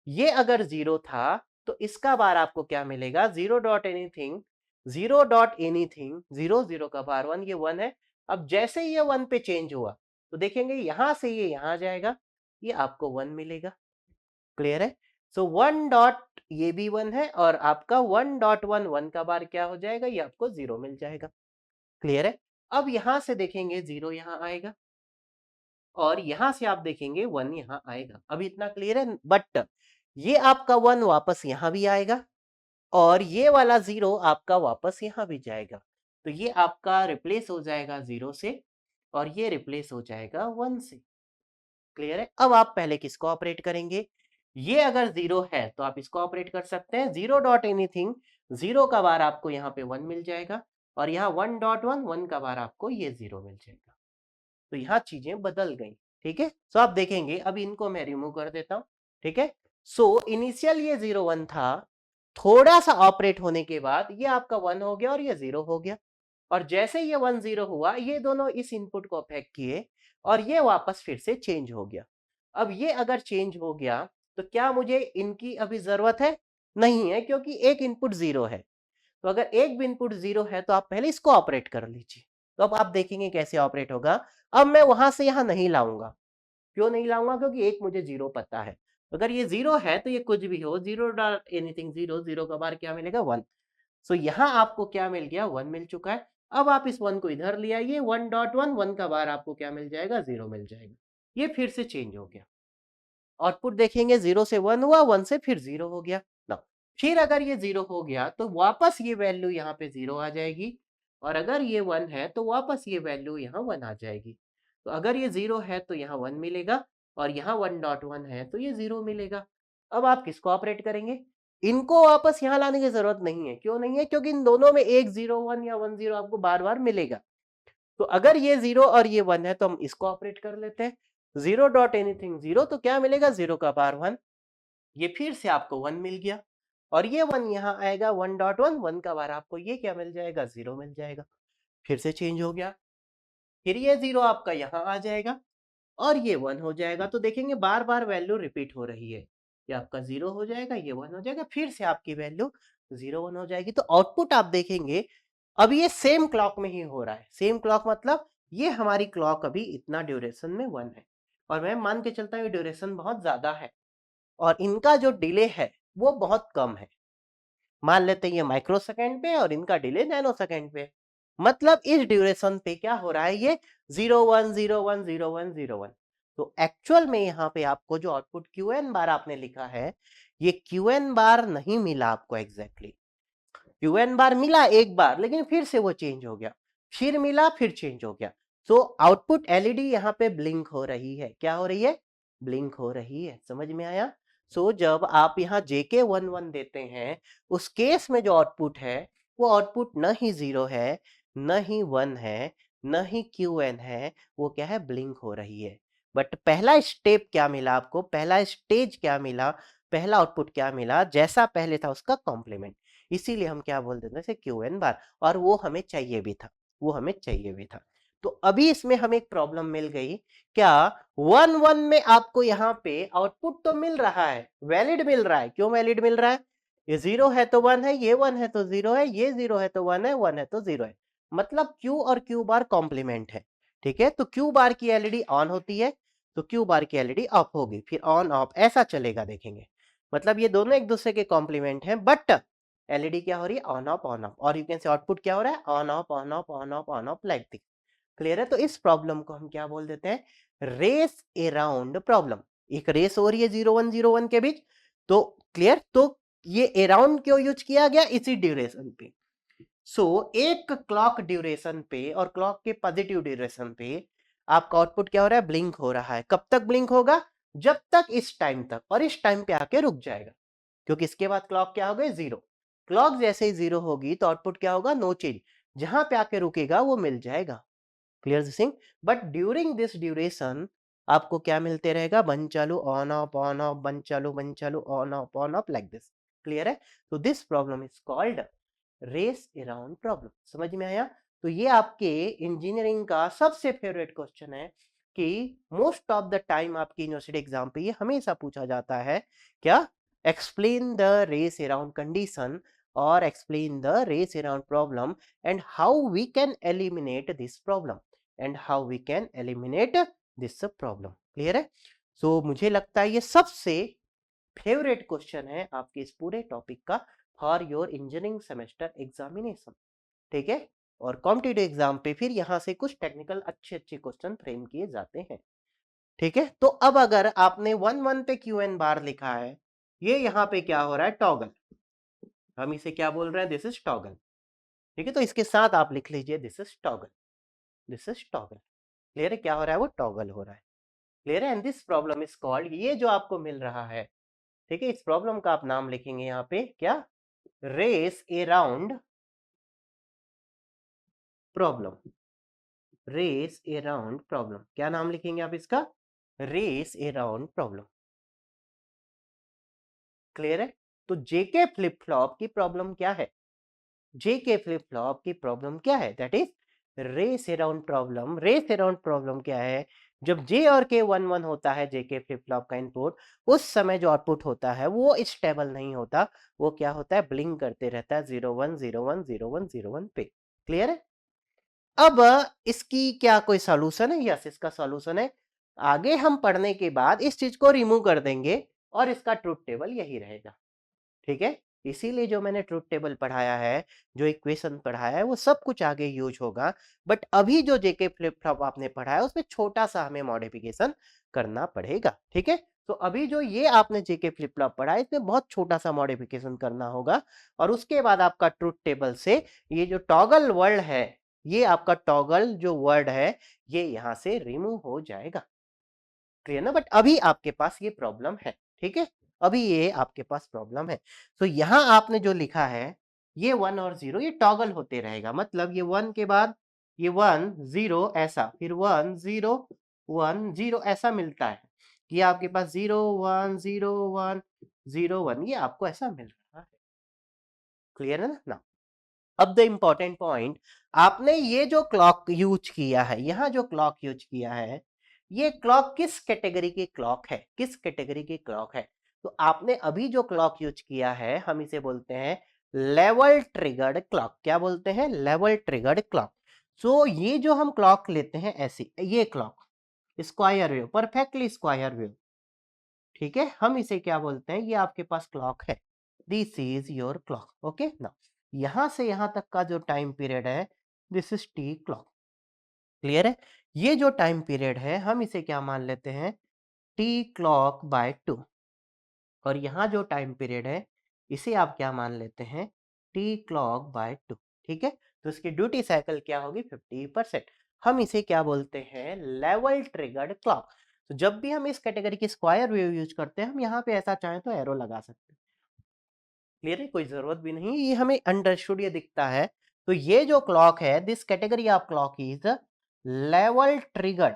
[SPEAKER 1] ये अगर 0 था तो इसका बार आपको क्या मिलेगा, 0 डॉट एनीथिंग 0 0 का बार 1, ये 1 है। अब जैसे ये 1 पे चेंज हुआ तो देखेंगे यहां से ये यहां जाएगा, ये आपको 1 मिलेगा। क्लियर है। सो 1 डॉट ये भी 1 है और आपका 1 डॉट 1 1 का बार क्या हो जाएगा, ये आपको 0 मिल जाएगा। क्लियर है। अब यहां से देखेंगे 0 यहां आएगा और यहां से आप देखेंगे 1 यहां आएगा। अभी इतना क्लियर है। बट ये आपका 1 वापस यहां भी आएगा और ये वाला 0 आपका वापस यहां भी जाएगा। तो ये आपका रिप्लेस हो जाएगा 0 से और ये रिप्लेस हो जाएगा 1 से। क्लियर है। अब आप पहले किसको ऑपरेट करेंगे, ये अगर 0 है तो आप इसको ऑपरेट कर सकते हैं। 0 डॉट एनीथिंग 0 का बार आपको यहाँ पे 1 मिल जाएगा और यहाँ 1 डॉट 1 1 का बार आपको ये 0 मिल जाएगा। तो यहाँ चीजें बदल गई। ठीक है, सो आप देखेंगे अब इनको मैं रिमूव कर देता हूं। ठीक है, सो इनिशियल ये 0 1 था, थोड़ा सा ऑपरेट होने के बाद ये आपका 1 हो गया और ये 0 हो गया। और जैसे ये 1 0 हुआ ये दोनों इस इनपुट को अफेक्ट किए और ये वापस फिर से चेंज हो गया। अब ये अगर चेंज हो गया तो क्या मुझे इनकी अभी जरूरत है, नहीं है, क्योंकि एक इनपुट 0 है। तो अगर एक भी इनपुट 0 है तो आप पहले इसको ऑपरेट कर लीजिए। तो अब आप देखेंगे कैसे ऑपरेट होगा। अब मैं वहां से यहां नहीं लाऊंगा। क्यों नहीं लाऊंगा, क्योंकि एक मुझे 0 पता है। अगर ये 0 है तो ये कुछ भी हो, 0 डॉट एनीथिंग 0 0 का बार क्या मिलेगा, 1। सो यहाँ आपको क्या मिल गया, 1 मिल चुका है। अब आप इस 1 को इधर ले आइए, 1 डॉट 1 1 का बार आपको क्या मिल जाएगा, 0 मिल जाएगा। ये फिर से चेंज हो गया। आउटपुट देखेंगे 0 से 1 हुआ, 1 से फिर 0 हो गया ना। फिर अगर ये 0 हो गया तो वापस ये वैल्यू यहाँ पे 0 आ जाएगी और अगर ये 1 है तो वापस ये वैल्यू यहाँ 1 आ जाएगी। तो अगर ये 0 है तो यहाँ 1 मिलेगा और यहाँ 1 डॉट 1 है तो ये 0 मिलेगा। अब आप किसको ऑपरेट करेंगे, इनको वापस यहाँ लाने की जरूरत नहीं है। क्यों नहीं है, क्योंकि इन दोनों में एक 0 1 या 1 0 आपको बार बार मिलेगा। तो अगर ये 0 और ये 1 है तो हम इसको ऑपरेट कर लेते हैं। 0 डॉट एनीथिंग 0 तो क्या मिलेगा, 0 का बार 1, ये फिर से आपको 1 मिल गया और ये 1 यहाँ आएगा, 1 डॉट 1 1 का बार आपको ये क्या मिल जाएगा, 0 मिल जाएगा। फिर से चेंज हो गया। फिर ये 0 आपका यहाँ आ जाएगा और ये 1 हो जाएगा। तो देखेंगे बार बार वैल्यू रिपीट हो रही है। ये आपका 0 हो जाएगा, ये 1 हो जाएगा, फिर से आपकी वैल्यू 0 1 हो जाएगी। तो आउटपुट आप देखेंगे अब ये सेम क्लॉक में ही हो रहा है। सेम क्लॉक मतलब ये हमारी क्लॉक अभी इतना ड्यूरेशन में 1 है और मैं मान के चलता हूँ ड्यूरेशन बहुत ज्यादा है और इनका जो डिले है वो बहुत कम है। मान लेते हैं ये माइक्रो सेकेंड पे और इनका डिले नैनो सेकेंड पे। मतलब इस ड्यूरेशन पे क्या हो रहा है, ये 0 1 0 1 0 1 0 1। तो एक्चुअल में यहाँ पे आपको जो आउटपुट क्यू एन बार आपने लिखा है, ये क्यू एन बार नहीं मिला आपको एग्जैक्टली। क्यू एन बार मिला एक बार लेकिन फिर से वो चेंज हो गया, फिर मिला फिर चेंज हो गया। तो आउटपुट एलईडी यहाँ पे ब्लिंक हो रही है। क्या हो रही है, ब्लिंक हो रही है। समझ में आया। सो जब आप यहाँ जेके 1 1 देते हैं उस केस में जो आउटपुट है वो आउटपुट न ही 0 है, न ही 1 है, न ही क्यू एन है, वो क्या है, ब्लिंक हो रही है। बट पहला स्टेप क्या मिला आपको, पहला स्टेज क्या मिला, पहला आउटपुट क्या मिला, जैसा पहले था उसका कॉम्प्लीमेंट। इसीलिए हम क्या बोल देते थे, क्यू एन बार, और वो हमें चाहिए भी था। वो हमें चाहिए भी था। तो अभी इसमें हमें एक प्रॉब्लम मिल गई, क्या 1 1 में आपको यहाँ पे आउटपुट तो मिल रहा है, वैलिड मिल रहा है। क्यों वैलिड मिल रहा है? ये 0 है तो 1 है, ये 1 है तो 0 है, ये 0 है तो 1 है, 1 है तो 0 है। मतलब Q और Q बार कॉम्प्लीमेंट है। ठीक है, तो Q बार की एलईडी ऑन होती है तो Q बार की एलईडी ऑफ होगी, फिर ऑन ऑफ ऐसा चलेगा, देखेंगे। मतलब ये दोनों एक दूसरे के कॉम्प्लीमेंट हैं, बट एलईडी क्या हो रही है? On off on off. और यू कैन से आउटपुट क्या हो रहा है? On off on off on off on off, like this. Clear है? तो इस प्रॉब्लम को हम क्या बोल देते हैं? Race around problem. एक रेस हो रही है 0101 के बीच, तो क्लियर, तो ये अराउंड क्यों यूज किया गया? इसी ड्यूरेशन पे। सो एक क्लॉक ड्यूरेशन पे और क्लॉक के पॉजिटिव ड्यूरेशन पे आपका आउटपुट क्या हो रहा है? ब्लिंक हो रहा है। कब तक ब्लिंक होगा? जब तक इस टाइम तक, और इस टाइम पे आके रुक जाएगा, क्योंकि इसके बाद क्लॉक क्या हो गई? 0। क्लॉक जैसे ही 0 होगी तो आउटपुट क्या होगा? No change. जहां पे आके रुकेगा वो मिल जाएगा। Clear this thing? But during this duration आपको क्या मिलते रहेगा? बंद चालू, ऑन ऑफ, बंद चालू, on off, like this. Clear है? तो this problem is called race around problem. समझ में आया? तो ये आपके इंजीनियरिंग का सबसे फेवरेट क्वेश्चन है कि मोस्ट ऑफ द टाइम आपकी यूनिवर्सिटी एग्जाम पे ये हमेशा पूछा जाता है, क्या? Explain the race around condition और explain the race around problem and how we can eliminate this problem and how we can eliminate this problem. Clear है? सो मुझे लगता है ये सबसे फेवरेट क्वेश्चन है आपके इस पूरे टॉपिक का for your engineering semester examination. ठीक है? और कॉम्पिटिटिव एग्जाम पे फिर यहां से कुछ टेक्निकल अच्छे अच्छे क्वेश्चन फ्रेम किए जाते हैं। ठीक है? तो अब अगर आपने 1 1 पे क्यू एन बार लिखा है, ये यहाँ पे क्या हो रहा है? टॉगल। हम इसे क्या बोल रहे हैं? This is toggle. ठीक है, तो इसके साथ आप लिख लीजिए this is toggle, this is toggle. Clear है? क्या हो रहा है? वो टॉगल हो रहा है। क्लियर है? And this problem is called, ये जो आपको मिल रहा है, ठीक है, इस प्रॉब्लम का आप नाम लिखेंगे यहाँ पे क्या? Race around problem. Race around problem, क्या नाम लिखेंगे आप इसका? Race around problem. क्लियर है? तो जेके फ्लिप फ्लॉप की प्रॉब्लम क्या है? जेके फ्लिप फ्लॉप की प्रॉब्लम क्या है? That is race around problem. Race around problem क्या है? जब जे और के 1 1 होता है जेके फ्लिप फ्लॉप का इनपुट, उस समय जो आउटपुट होता है वो स्टेबल नहीं होता, वो क्या होता है? ब्लिंक करते रहता है 01 01 01 01 पे। क्लियर है? अब इसकी क्या कोई सॉल्यूशन है? यस, इसका सॉल्यूशन है। आगे हम पढ़ने के बाद इस चीज को रिमूव कर देंगे और इसका ट्रुथ टेबल यही रहेगा। ठीक है? इसीलिए जो मैंने ट्रुथ टेबल पढ़ाया है, जो इक्वेशन पढ़ाया है, वो सब कुछ आगे यूज होगा। बट अभी जो जेके फ्लिप फ्लॉप आपने पढ़ा है उसमें छोटा सा हमें मॉडिफिकेशन करना पड़ेगा। ठीक है? तो अभी जो ये आपने जेके फ्लिप फ्लॉप पढ़ा है इसमें बहुत छोटा सा मॉडिफिकेशन करना होगा, और उसके बाद आपका ट्रुथ टेबल से ये जो टॉगल वर्ड है, ये आपका टॉगल जो वर्ड है, ये यहां से रिमूव हो जाएगा। क्लियर ना? बट अभी आपके पास ये प्रॉब्लम है। ठीक है? अभी ये आपके पास प्रॉब्लम है। तो यहां आपने जो लिखा है, ये 1 और 0 ये टॉगल होते रहेगा। मतलब ये 1 के बाद ये 1 0 ऐसा, फिर 1 0 1 0 ऐसा मिलता है। ये आपके पास 0 1 0 1 0 1 ये आपको ऐसा मिल रहा है। क्लियर है ना? अब द इम्पोर्टेंट पॉइंट, आपने ये जो क्लॉक यूज किया है, यहां जो क्लॉक यूज किया है, ये क्लॉक किस कैटेगरी की क्लॉक है? किस कैटेगरी की क्लॉक है? तो आपने अभी जो क्लॉक यूज किया है, हम इसे बोलते हैं लेवल ट्रिगर्ड क्लॉक। क्या बोलते हैं? Level triggered clock. सो ये जो हम क्लॉक लेते हैं ऐसी, ये clock square wave, perfectly square wave, ठीक है, हम इसे क्या बोलते हैं? ये आपके पास क्लॉक है, this is your clock. Okay ना? यहां से यहां तक का जो टाइम पीरियड है, this is T clock. Clear है? ये जो टाइम पीरियड है हम इसे क्या मान लेते हैं? T clock by 2। और यहाँ जो टाइम पीरियड है इसे आप क्या मान लेते हैं? T clock by 2। ठीक है? तो इसकी ड्यूटी साइकिल क्या होगी? 50%। हम इसे क्या बोलते हैं? Level triggered clock. तो जब भी हम इस कैटेगरी की स्क्वायर वेव यूज करते हैं, हम यहाँ पे ऐसा चाहें तो एरो लगा सकते हैं। क्लियर है? कोई जरूरत भी नहीं, ये हमें अंडरस्टूड ये दिखता है। तो ये जो क्लॉक है, this category of clock is level triggered,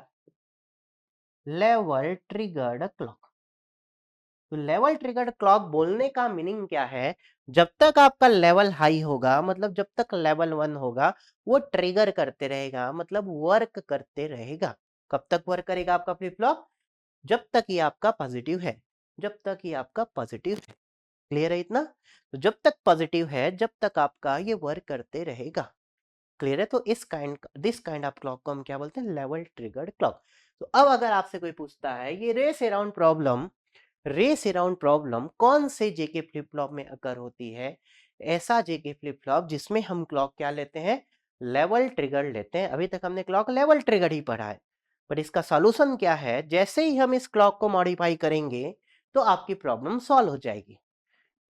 [SPEAKER 1] level triggered clock. तो लेवल ट्रिगर्ड क्लॉक बोलने का मीनिंग क्या है? जब तक आपका लेवल हाई होगा, मतलब जब तक लेवल 1 होगा, वो ट्रिगर करते रहेगा, मतलब वर्क करते रहेगा। कब तक वर्क करेगा आपका फ्लिप फ्लॉप? जब तक ये आपका पॉजिटिव है, जब तक ये आपका पॉजिटिव है। क्लियर है इतना? तो जब तक पॉजिटिव है, जब तक आपका ये वर्क करते रहेगा। क्लियर है? तो दिस काइंड ऑफ क्लॉक को हम क्या बोलते हैं? Level triggered clock. तो अब अगर आपसे कोई पूछता है ये रेस अराउंड प्रॉब्लम कौन से जेके फ्लिप फ्लॉप में अकर होती है? ऐसा जेके फ्लिप फ्लॉप जिसमें हम क्लॉक क्या लेते हैं? लेवल ट्रिगर लेते हैं। अभी तक हमने क्लॉक लेवल ट्रिगर ही पढ़ा है, पर इसका सॉल्यूशन क्या है? जैसे ही हम इस क्लॉक को मॉडिफाई करेंगे तो आपकी प्रॉब्लम सॉल्व हो जाएगी।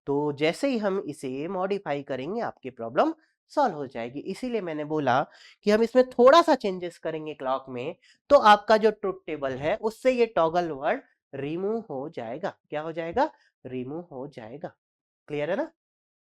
[SPEAKER 1] तो जैसे ही हम इसे मॉडिफाई करेंगे आपकी प्रॉब्लम सॉल्व हो जाएगी। इसीलिए मैंने बोला कि हम इसमें थोड़ा सा चेंजेस करेंगे क्लॉक में, तो आपका जो ट्रुथ टेबल है उससे ये टॉगल वर्ड रिमूव हो जाएगा। क्या हो जाएगा? रिमूव हो जाएगा। क्लियर है ना?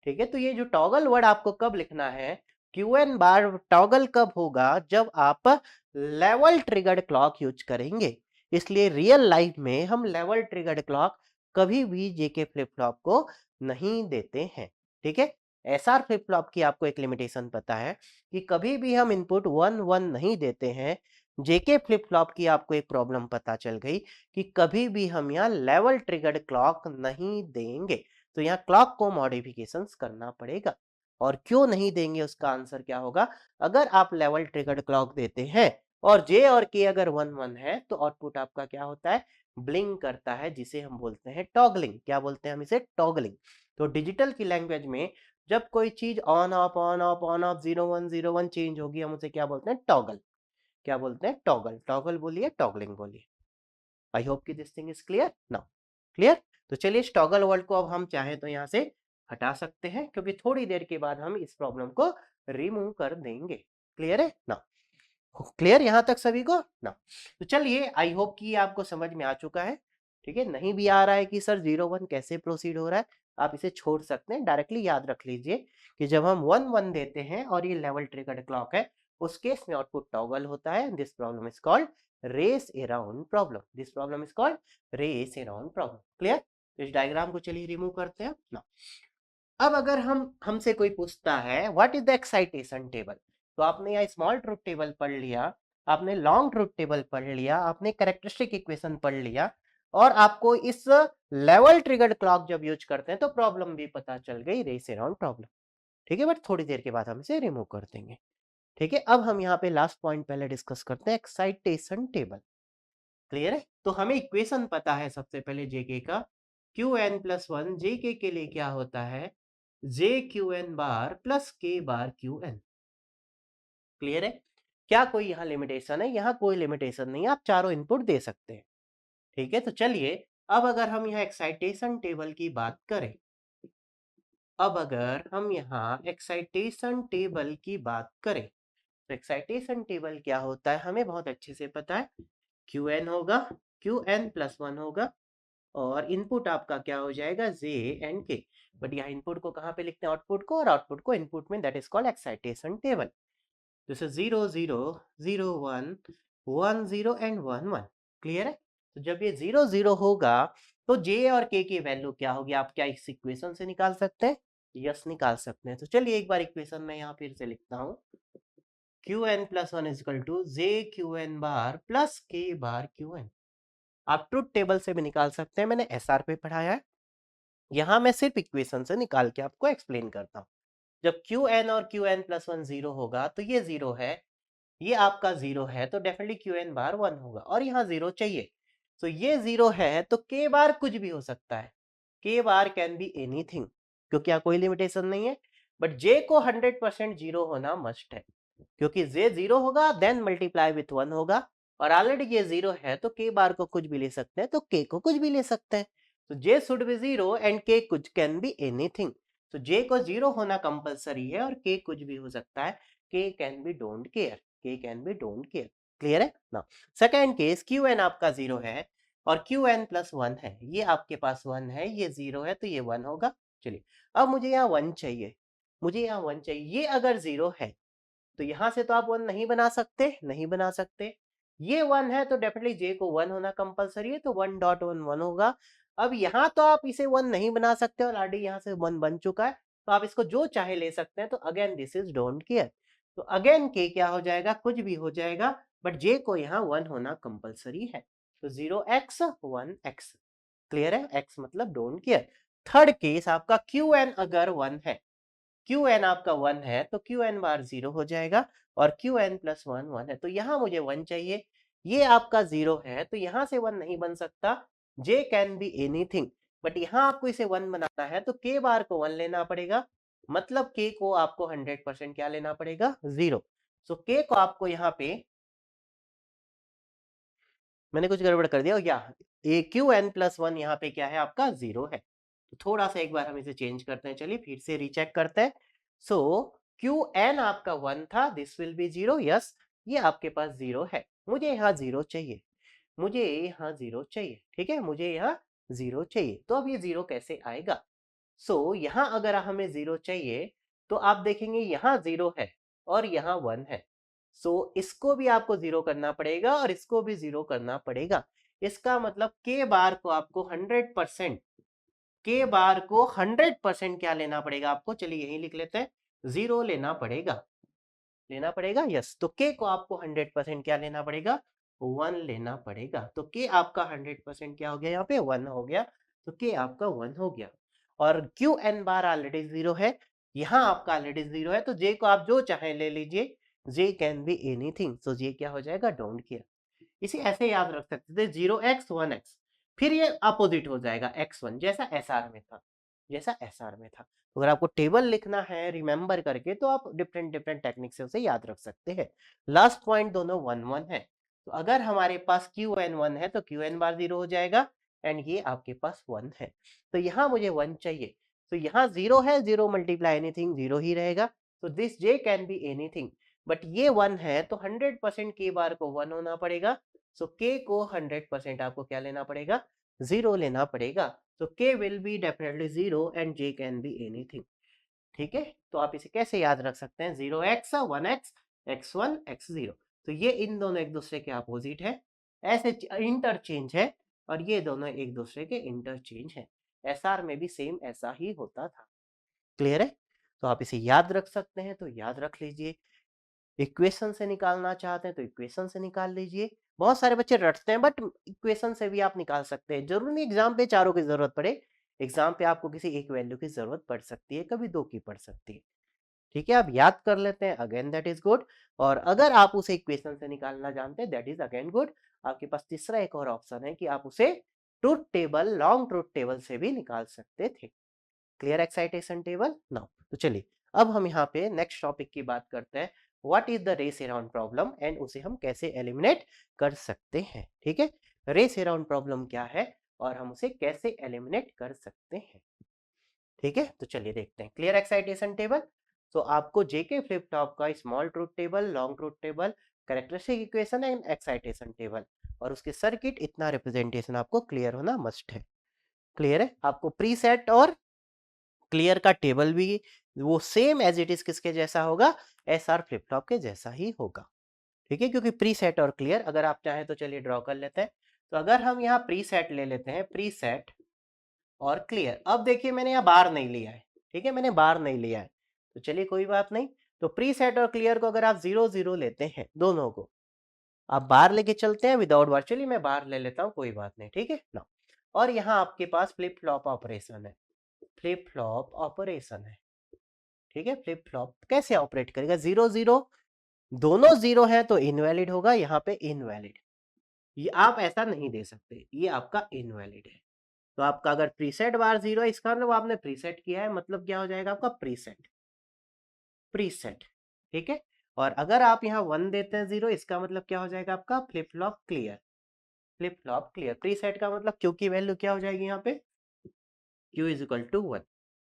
[SPEAKER 1] ठीक है, तो ये जो टॉगल वर्ड आपको कब लिखना है? क्यू एन बार टॉगल कब होगा? जब आप लेवल ट्रिगर्ड क्लॉक यूज करेंगे। इसलिए रियल लाइफ में हम लेवल ट्रिगर्ड क्लॉक कभी भी जेके फ्लिप फ्लॉप को नहीं देते हैं। ठीक है, एसआर फ्लिप फ्लॉप की आपको एक लिमिटेशन पता है कि कभी भी हम इनपुट 1 1 नहीं देते हैं। जेके फ्लिप फ्लॉप की आपको एक प्रॉब्लम पता चल गई कि कभी भी हम यहाँ लेवल ट्रिगर्ड क्लॉक नहीं देंगे। तो यहाँ क्लॉक को मॉडिफिकेशंस करना पड़ेगा। और क्यों नहीं देंगे उसका आंसर क्या होगा? अगर आप लेवल ट्रिगर्ड क्लॉक देते हैं और जे और के अगर 1 1 है तो आउटपुट आपका क्या होता है? ब्लिंक करता है, जिसे हम बोलते हैं टॉगलिंग। क्या बोलते हैं हम इसे? टॉगलिंग। तो डिजिटल की लैंग्वेज में जब कोई चीज ऑन ऑफ 01 01 चेंज होगी, हम उसे क्या बोलते हैं? टॉगल। क्या बोलते हैं? टॉगल। टॉगल बोलिए, टॉगलिंग बोलिए। आई होप कि this thing is clear now. Clear? तो चलिए इस टॉगल वर्ड को अब हम चाहे तो यहाँ से हटा सकते हैं, क्योंकि थोड़ी देर के बाद हम इस प्रॉब्लम को रिमूव कर देंगे। क्लियर है ना? क्लियर यहाँ तक सभी को ना? तो चलिए, आई होप कि आपको समझ में आ चुका है। ठीक है, नहीं भी आ रहा है कि सर 01 कैसे प्रोसीड हो रहा है, आप इसे छोड़ सकते हैं। डायरेक्टली याद रख लीजिए कि जब हम 1 1 देते हैं और ये लेवल ट्रिगर्ड क्लॉक है, उस केस में आउटपुट टॉगल होता है। This problem is called race around problem. This problem is called race around problem. Clear? इस डायग्राम को चलिए रिमूव करते हैं ना। अब अगर हमसे कोई पूछता है what is the excitation table, तो आपने यहाँ स्मॉल ट्रुथ टेबल पढ़ लिया, आपने लॉन्ग ट्रुथ टेबल पढ़ लिया, आपने कैरेक्टरिस्टिक इक्वेशन पढ़ लिया, और आपको इस लेवल ट्रिगर्ड क्लॉक जब यूज करते हैं तो प्रॉब्लम भी पता चल गई, रेस अराउंड प्रॉब्लम। ठीक है, बट थोड़ी देर के बाद हम इसे रिमूव कर देंगे। ठीक है, अब हम यहाँ पे लास्ट पॉइंट पहले डिस्कस करते हैं, एक्साइटेशन टेबल। क्लियर है? तो हमें इक्वेशन पता है सबसे पहले जेके का, क्यू एन प्लस वन जेके के लिए क्या होता है? J Q N bar plus K bar Q N. Clear है? क्या कोई यहाँ लिमिटेशन है? यहाँ कोई लिमिटेशन नहीं है, आप चारों इनपुट दे सकते हैं। ठीक है, तो चलिए अब अगर हम यहाँ एक्साइटेशन टेबल की बात करें, अब अगर हम यहाँ एक्साइटेशन टेबल की बात करें, तो एक्साइटेशन टेबल क्या होता है हमें बहुत अच्छे से पता है। क्यू एन होगा, क्यू एन प्लस वन होगा, और इनपुट आपका क्या हो जाएगा? जे एंड के। बट यहाँ इनपुट को कहाँ पे लिखते हैं? आउटपुट को, और आउटपुट को इनपुट में, that is called excitation table. जैसे 0 0 0 1 1 0 एंड 1 1। क्लियर है? तो जब ये 0 0 होगा तो जे और के की वैल्यू क्या होगी? आप क्या इस इक्वेशन से निकाल सकते हैं? यस, निकाल सकते हैं। तो चलिए एक बार इक्वेशन में यहाँ फिर से लिखता हूँ, Q N plus one equal to J Q N bar plus K bar Q N. आप ट्रुथ टेबल से भी निकाल सकते हैं, मैंने एसआर पे पढ़ाया है। यहाँ मैं सिर्फ इक्वेशन से निकाल के आपको एक्सप्लेन करता हूँ। जब क्यू एन और Q N plus one zero होगा तो ये जीरो है, ये आपका जीरो है, तो डेफिनेटली क्यू एन बार वन होगा, और यहाँ जीरो चाहिए। तो ये जीरो है तो के बार कुछ भी हो सकता है, के बार कैन बी एनीथिंग, क्योंकि यहाँ कोई लिमिटेशन नहीं है। बट जे को 100% जीरो होना मस्ट है, क्योंकि जे जीरो होगा देन मल्टीप्लाई विथ वन होगा, और ऑलरेडी ये जीरो है तो के बार को कुछ भी ले सकते हैं, तो के को कुछ भी ले सकते हैं। तो जे शुड बी जीरो एंड के कुछ कैन बी एनीथिंग। तो जे को जीरो होना कंपलसरी है और के कुछ भी हो सकता है, के कैन बी डोंट केयर, के can be don't care. Clear है ना? सेकेंड केस, क्यू एन आपका जीरो है और क्यू एन प्लस वन है, ये आपके पास वन है, ये जीरो है तो ये वन होगा। चलिए अब मुझे यहाँ वन चाहिए, मुझे यहाँ वन चाहिए। ये अगर जीरो है तो यहां से तो आप वन नहीं बना सकते, नहीं बना सकते। ये वन है तो डेफिनेटली जे को वन होना कंपलसरी है, तो वन डॉट वन वन होगा। अब यहाँ तो आप इसे 1 नहीं बना सकते और ऑलरेडी यहाँ से 1 बन चुका है, तो आप इसको जो चाहे ले सकते हैं। तो again this is don't care. तो अगेन के क्या हो जाएगा, कुछ भी हो जाएगा, बट जे को यहाँ 1 होना कंपलसरी है। तो 0x 1x। क्लियर है, x मतलब डोंट केयर। थर्ड केस आपका क्यू एन अगर 1 है, क्यू एन आपका 1 है तो क्यू एन बार 0 हो जाएगा और क्यू एन प्लस 1 1 है। तो यहाँ मुझे 1 चाहिए, ये आपका 0 है तो यहाँ से 1 नहीं बन सकता। जे कैन बी एनीथिंग, बट यहाँ आपको इसे 1 बनाना है तो के बार को 1 लेना पड़ेगा, मतलब के को आपको 100% क्या लेना पड़ेगा, 0। सो के को आपको यहाँ पे मैंने कुछ गड़बड़ कर दिया, या ए क्यू एन प्लस 1 यहाँ पे क्या है आपका 0 है। तो थोड़ा सा एक बार हम इसे चेंज करते हैं, चलिए फिर से रीचेक करते हैं। सो क्यू एन आपका 1 था, दिस विल बी 0, यस, ये आपके पास 0 है। मुझे यहाँ 0 चाहिए, मुझे यहाँ 0 चाहिए, ठीक है, मुझे यहाँ 0 चाहिए। तो अब ये 0 कैसे आएगा? सो यहाँ अगर हमें 0 चाहिए तो आप देखेंगे यहाँ 0 है और यहाँ 1 है। सो इसको भी आपको 0 करना पड़ेगा और इसको भी 0 करना पड़ेगा। इसका मतलब के बार को आपको 100%, के बार को 100% क्या लेना पड़ेगा आपको, चलिए यही लिख लेते हैं, 0 लेना पड़ेगा, लेना पड़ेगा, यस। तो के को आपको 100% क्या लेना पड़ेगा, 1 लेना पड़ेगा। तो के आपका 100% क्या हो गया, यहाँ पे 1 हो गया। तो के आपका 1 हो गया और क्यू एन बार ऑलरेडी 0 है, यहाँ आपका ऑलरेडी 0 है, तो जे को आप जो चाहे ले लीजिए, जे कैन बी एनीथिंग। सो जे क्या हो जाएगा, डोंट केयर। इसे ऐसे याद रख सकते थे, 0x 1x, फिर ये अपोजिट हो जाएगा x1, जैसा एसआर में था, जैसा एसआर में था। तो अगर आपको टेबल लिखना है रिमेंबर करके तो आप डिफरेंट डिफरेंट टेक्निक से उसे याद रख सकते हैं। लास्ट पॉइंट दोनों 1 1 है, तो अगर हमारे पास क्यू एन 1 है तो क्यू एन बार 0 हो जाएगा एंड ये आपके पास 1 है। तो यहाँ मुझे 1 चाहिए, तो यहाँ 0 है, 0 मल्टीप्लाई एनीथिंग 0 ही रहेगा। तो this J can be anything, but ये 1 है तो 100% के बार को 1 होना पड़ेगा। सो के को 100% आपको क्या लेना पड़ेगा, 0 लेना पड़ेगा। तो के will be definitely 0 and J can be anything. ठीक है, तो आप इसे कैसे याद रख सकते हैं, 0x 1x x1 x0। तो ये इन दोनों एक दूसरे के अपोजिट है, ऐसे इंटरचेंज है, और ये दोनों एक दूसरे के इंटरचेंज है। एसआर में भी सेम ऐसा ही होता था। क्लियर है, तो आप इसे याद रख सकते हैं, तो याद रख लीजिए। इक्वेशन से निकालना चाहते हैं तो इक्वेशन से निकाल लीजिए। बहुत सारे बच्चे रटते हैं, बट इक्वेशन से भी आप निकाल सकते हैं। जरूरी नहीं एग्जाम पे चारों की जरूरत पड़े, एग्जाम पे आपको किसी एक वैल्यू की जरूरत पड़ सकती है, कभी 2 की पड़ सकती है। ठीक है, आप याद कर लेते हैं, अगेन दैट इज गुड। और अगर आप उसे इक्वेशन से निकालना जानते हैं, दैट इज अगेन गुड। आपके पास तीसरा एक और ऑप्शन है कि आप उसे truth table, long truth table से भी निकाल सकते थे। Clear excitation table now. तो चलिए अब हम यहाँ पे नेक्स्ट टॉपिक की बात करते हैं, what is the race around problem and उसे हम कैसे एलिमिनेट कर सकते हैं। ठीक है, रेस अराउंड प्रॉब्लम क्या है और हम उसे कैसे एलिमिनेट कर सकते हैं। ठीक है, तो चलिए देखते हैं क्लियर एक्साइटेशन टेबल। तो आपको जेके फ्लिप फ्लॉप का small truth table, long truth table, characteristic equation and excitation table और उसके सर्किट, इतना रिप्रेजेंटेशन आपको क्लियर होना मस्ट है। क्लियर है, आपको प्रीसेट और क्लियर का टेबल भी वो सेम एज इट इज किसके जैसा होगा, एसआर फ्लिप फ्लॉप के जैसा ही होगा। ठीक है, क्योंकि प्रीसेट और क्लियर, अगर आप चाहें तो चलिए ड्रॉ कर लेते हैं। तो अगर हम यहाँ प्रीसेट ले लेते हैं, प्रीसेट और क्लियर, अब देखिए मैंने यहाँ बार नहीं लिया है, ठीक है, मैंने बार नहीं लिया है, तो चलिए कोई बात नहीं। तो प्रीसेट और क्लियर को अगर आप 0 0 लेते हैं, दोनों को आप बार लेके चलते हैं विदाउट बार, चलिए मैं बार ले लेता हूँ, कोई बात नहीं, ठीक है ना। और यहाँ आपके पास फ्लिप फ्लॉप ऑपरेशन है, फ्लिप फ्लॉप ऑपरेशन है। ठीक है, फ्लिप फ्लॉप कैसे ऑपरेट करेगा, 0 0, दोनों 0 है तो इनवैलिड होगा, यहाँ पे इनवैलिड, ये आप ऐसा नहीं दे सकते, ये आपका इनवैलिड है। तो आपका अगर प्रीसेट बार 0 है, इसका मतलब आपने प्रीसेट किया है, मतलब क्या हो जाएगा आपका प्रीसेट, प्रीसेट। ठीक है, और अगर आप यहाँ 1 देते हैं 0, इसका मतलब क्या हो जाएगा आपका flip flop clear, flip flop clear. Preset का मतलब क्यू की वैल्यू क्या हो जाएगी यहाँ पे, q इज इक्वल टू 1,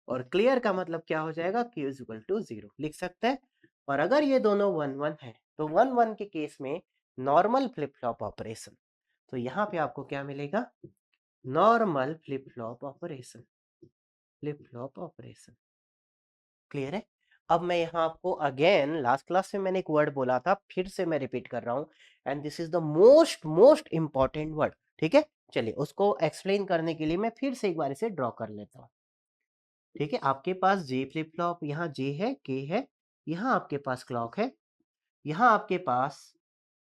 [SPEAKER 1] और क्लियर का मतलब क्या हो जाएगा, q इज इक्वल टू 0 लिख सकते हैं। और अगर ये दोनों 1 1 है तो 1 1 के केस में नॉर्मल फ्लिप फ्लॉप ऑपरेशन, तो यहाँ पे आपको क्या मिलेगा, normal flip flop operation, flip flop operation. Clear है, अब मैं यहाँ आपको अगेन, लास्ट क्लास में मैंने एक वर्ड बोला था, फिर से मैं रिपीट कर रहा हूँ, and this is the most most important word. ठीक है, चलिए उसको एक्सप्लेन करने के लिए मैं फिर से एक बार इसे ड्रॉ कर लेता हूँ। ठीक है, आपके पास जे फ्लिप फ्लॉप, यहाँ जे है, के है, यहाँ आपके पास क्लॉक है, यहाँ आपके पास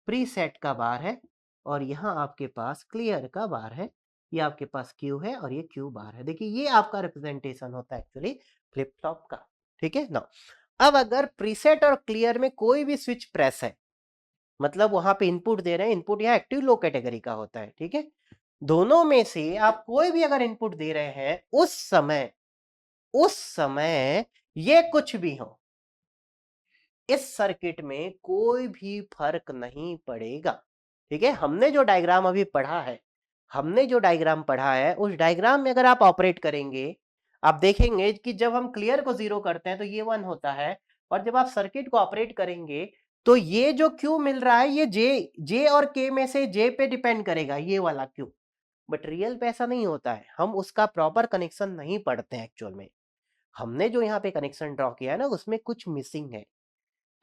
[SPEAKER 1] प्रीसेट का बार है और यहाँ आपके पास क्लियर का बार है। ये आपके पास क्यू है और ये क्यू बार है। देखिए ये आपका रिप्रेजेंटेशन होता है एक्चुअली फ्लिप फ्लॉप का। ठीक है ना। अब अगर प्रीसेट और क्लियर में कोई भी स्विच प्रेस है, मतलब वहां पे इनपुट दे रहे हैं, इनपुट यहाँ एक्टिव लो कैटेगरी का होता है। ठीक है, दोनों में से आप कोई भी अगर इनपुट दे रहे हैं, उस समय ये कुछ भी हो, इस सर्किट में कोई भी फर्क नहीं पड़ेगा। ठीक है, हमने जो डायग्राम अभी पढ़ा है, उस डायग्राम में अगर आप ऑपरेट करेंगे, आप देखेंगे कि जब हम क्लियर को 0 करते हैं तो ये 1 होता है, और जब आप सर्किट को ऑपरेट करेंगे तो ये जो क्यू मिल रहा है, ये जे और के में से जे पे डिपेंड करेगा, ये वाला क्यू। बट रियल पे ऐसा नहीं होता है, हम उसका प्रॉपर कनेक्शन नहीं पढ़ते हैं एक्चुअल में। हमने जो यहाँ पे कनेक्शन ड्रॉ किया है ना, उसमें कुछ मिसिंग है।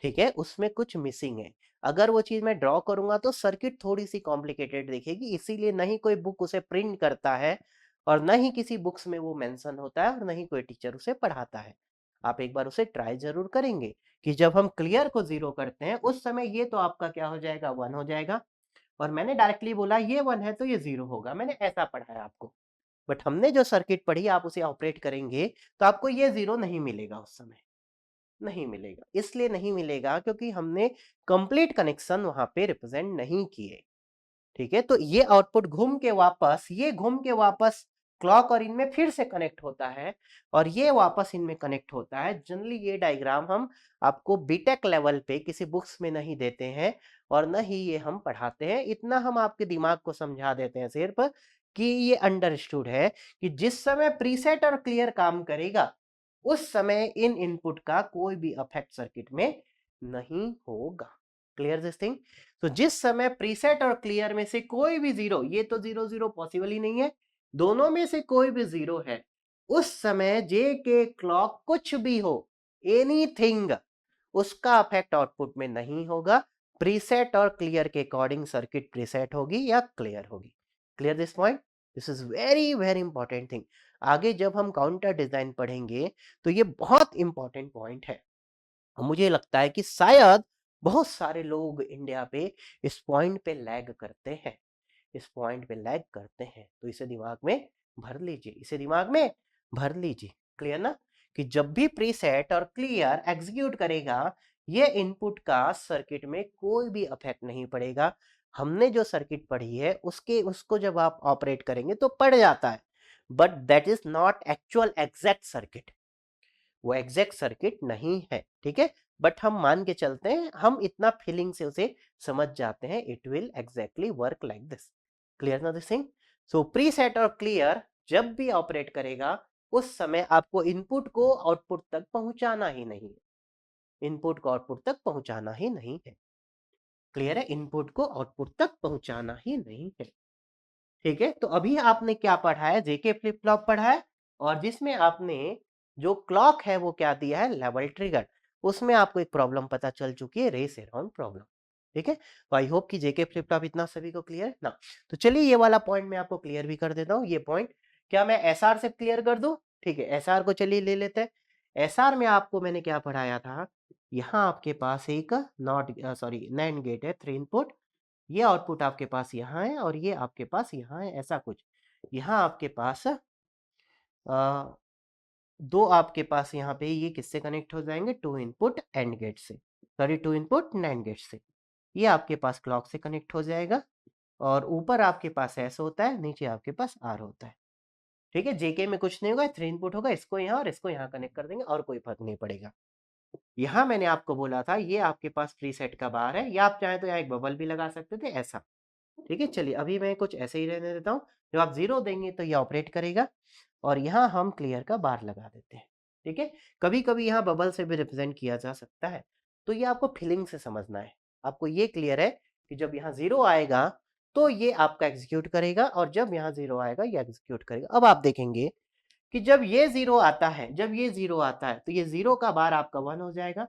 [SPEAKER 1] ठीक है, उसमें कुछ मिसिंग है। अगर वो चीज मैं ड्रॉ करूंगा तो सर्किट थोड़ी सी कॉम्प्लिकेटेड दिखेगी, इसीलिए न ही कोई बुक उसे प्रिंट करता है और न ही किसी बुक्स में वो मेंशन होता है और न ही कोई टीचर उसे पढ़ाता है। आप एक बार उसे ट्राई जरूर करेंगे कि जब हम क्लियर को 0 करते हैं उस समय ये तो आपका क्या हो जाएगा, 1 हो जाएगा, और मैंने डायरेक्टली बोला ये 1 है तो ये 0 होगा, मैंने ऐसा पढ़ाया आपको। बट हमने जो सर्किट पढ़ी, आप उसे ऑपरेट करेंगे तो आपको ये 0 नहीं मिलेगा, उस समय नहीं मिलेगा। इसलिए नहीं मिलेगा क्योंकि हमने कंप्लीट कनेक्शन वहां पे रिप्रेजेंट नहीं किए। ठीक है, तो ये आउटपुट घूम के वापस क्लॉक और इनमें फिर से कनेक्ट होता है और ये वापस इनमें कनेक्ट होता है। जनरली ये डायग्राम हम आपको बीटेक लेवल पे किसी बुक्स में नहीं देते हैं और न ही ये हम पढ़ाते हैं। इतना हम आपके दिमाग को समझा देते हैं सिर्फ कि ये अंडरस्टूड है कि जिस समय प्रीसेट और क्लियर काम करेगा उस समय इन इनपुट का कोई भी अफेक्ट सर्किट में नहीं होगा। Clear this thing. तो जिस समय प्रीसेट और क्लियर में से कोई भी 0, ये तो 0 0 पॉसिबल ही नहीं है, दोनों में से कोई भी 0 है, उस समय जे के क्लॉक कुछ भी हो, एनीथिंग, उसका अफेक्ट आउटपुट में नहीं होगा। प्रीसेट और क्लियर के अकॉर्डिंग सर्किट प्रीसेट होगी या क्लियर होगी। Clear this point. This is very very important thing. आगे जब हम काउंटर डिजाइन पढ़ेंगे तो ये बहुत इंपॉर्टेंट पॉइंट है। मुझे लगता है कि शायद बहुत सारे लोग इंडिया पे इस पॉइंट पे लैग करते हैं, तो इसे दिमाग में भर लीजिए, क्लियर ना, कि जब भी प्रीसेट और क्लियर एग्जीक्यूट करेगा, ये इनपुट का सर्किट में कोई भी अफेक्ट नहीं पड़ेगा। हमने जो सर्किट पढ़ी है उसको जब आप ऑपरेट करेंगे तो पड़ जाता है, but that is not actual exact circuit, वो एग्जैक्ट सर्किट नहीं है। ठीक है, बट हम मान के चलते हैं, हम इतना फीलिंग से उसे समझ जाते हैं, it will exactly work like this. Clear ना दिस थिंग। सो प्रीसेट और क्लियर जब भी ऑपरेट करेगा उस समय आपको इनपुट को आउटपुट तक पहुंचाना ही नहीं है, क्लियर है, इनपुट को आउटपुट तक पहुंचाना ही नहीं है। ठीक है, तो अभी आपने क्या पढ़ा है, जेके फ्लिप फ्लॉप पढ़ा है, और जिसमें आपने जो क्लॉक है वो क्या दिया है, लेवल ट्रिगर। उसमें आपको एक प्रॉब्लम पता चल चुकी है, रेस अराउंड प्रॉब्लम। ठीक है, तो आई होप कि जेके फ्लिप फ्लॉप इतना सभी को क्लियर है ना। तो चलिए ये वाला पॉइंट मैं आपको क्लियर भी कर देता हूँ। ये पॉइंट क्या मैं एसआर से क्लियर कर दूं? ठीक है, एसआर को चलिए ले लेते हैं। एसआर में आपको मैंने क्या पढ़ाया था, यहाँ आपके पास एक नैंड गेट है, 3 इनपुट, ये आउटपुट आपके पास यहाँ है और ये आपके पास यहाँ है, ऐसा कुछ। यहाँ आपके पास दो आपके पास यहाँ पे ये किससे कनेक्ट हो जाएंगे, 2 इनपुट एंड गेट से, 2 इनपुट नैंड गेट से। ये आपके पास क्लॉक से कनेक्ट हो जाएगा और ऊपर आपके पास एस होता है, नीचे आपके पास आर होता है। ठीक है, जेके में कुछ नहीं होगा, 3 इनपुट होगा, इसको यहाँ और इसको यहाँ कनेक्ट कर देंगे और कोई फर्क नहीं पड़ेगा। यहाँ मैंने आपको बोला था ये आपके पास प्रीसेट का बार है, या आप चाहें तो यहाँ एक बबल भी लगा सकते थे ऐसा। ठीक है, चलिए अभी मैं कुछ ऐसे ही रहने देता हूँ। जब आप 0 देंगे तो ये ऑपरेट करेगा और यहाँ हम क्लियर का बार लगा देते हैं। ठीक है, कभी कभी यहाँ बबल से भी रिप्रेजेंट किया जा सकता है, तो ये आपको फीलिंग से समझना है। आपको ये क्लियर है कि जब यहाँ 0 आएगा तो ये आपका एग्जीक्यूट करेगा और जब यहाँ 0 आएगा ये एग्जीक्यूट करेगा। अब आप देखेंगे कि जब ये 0 आता है, तो ये 0 का बार आपका 1 हो जाएगा।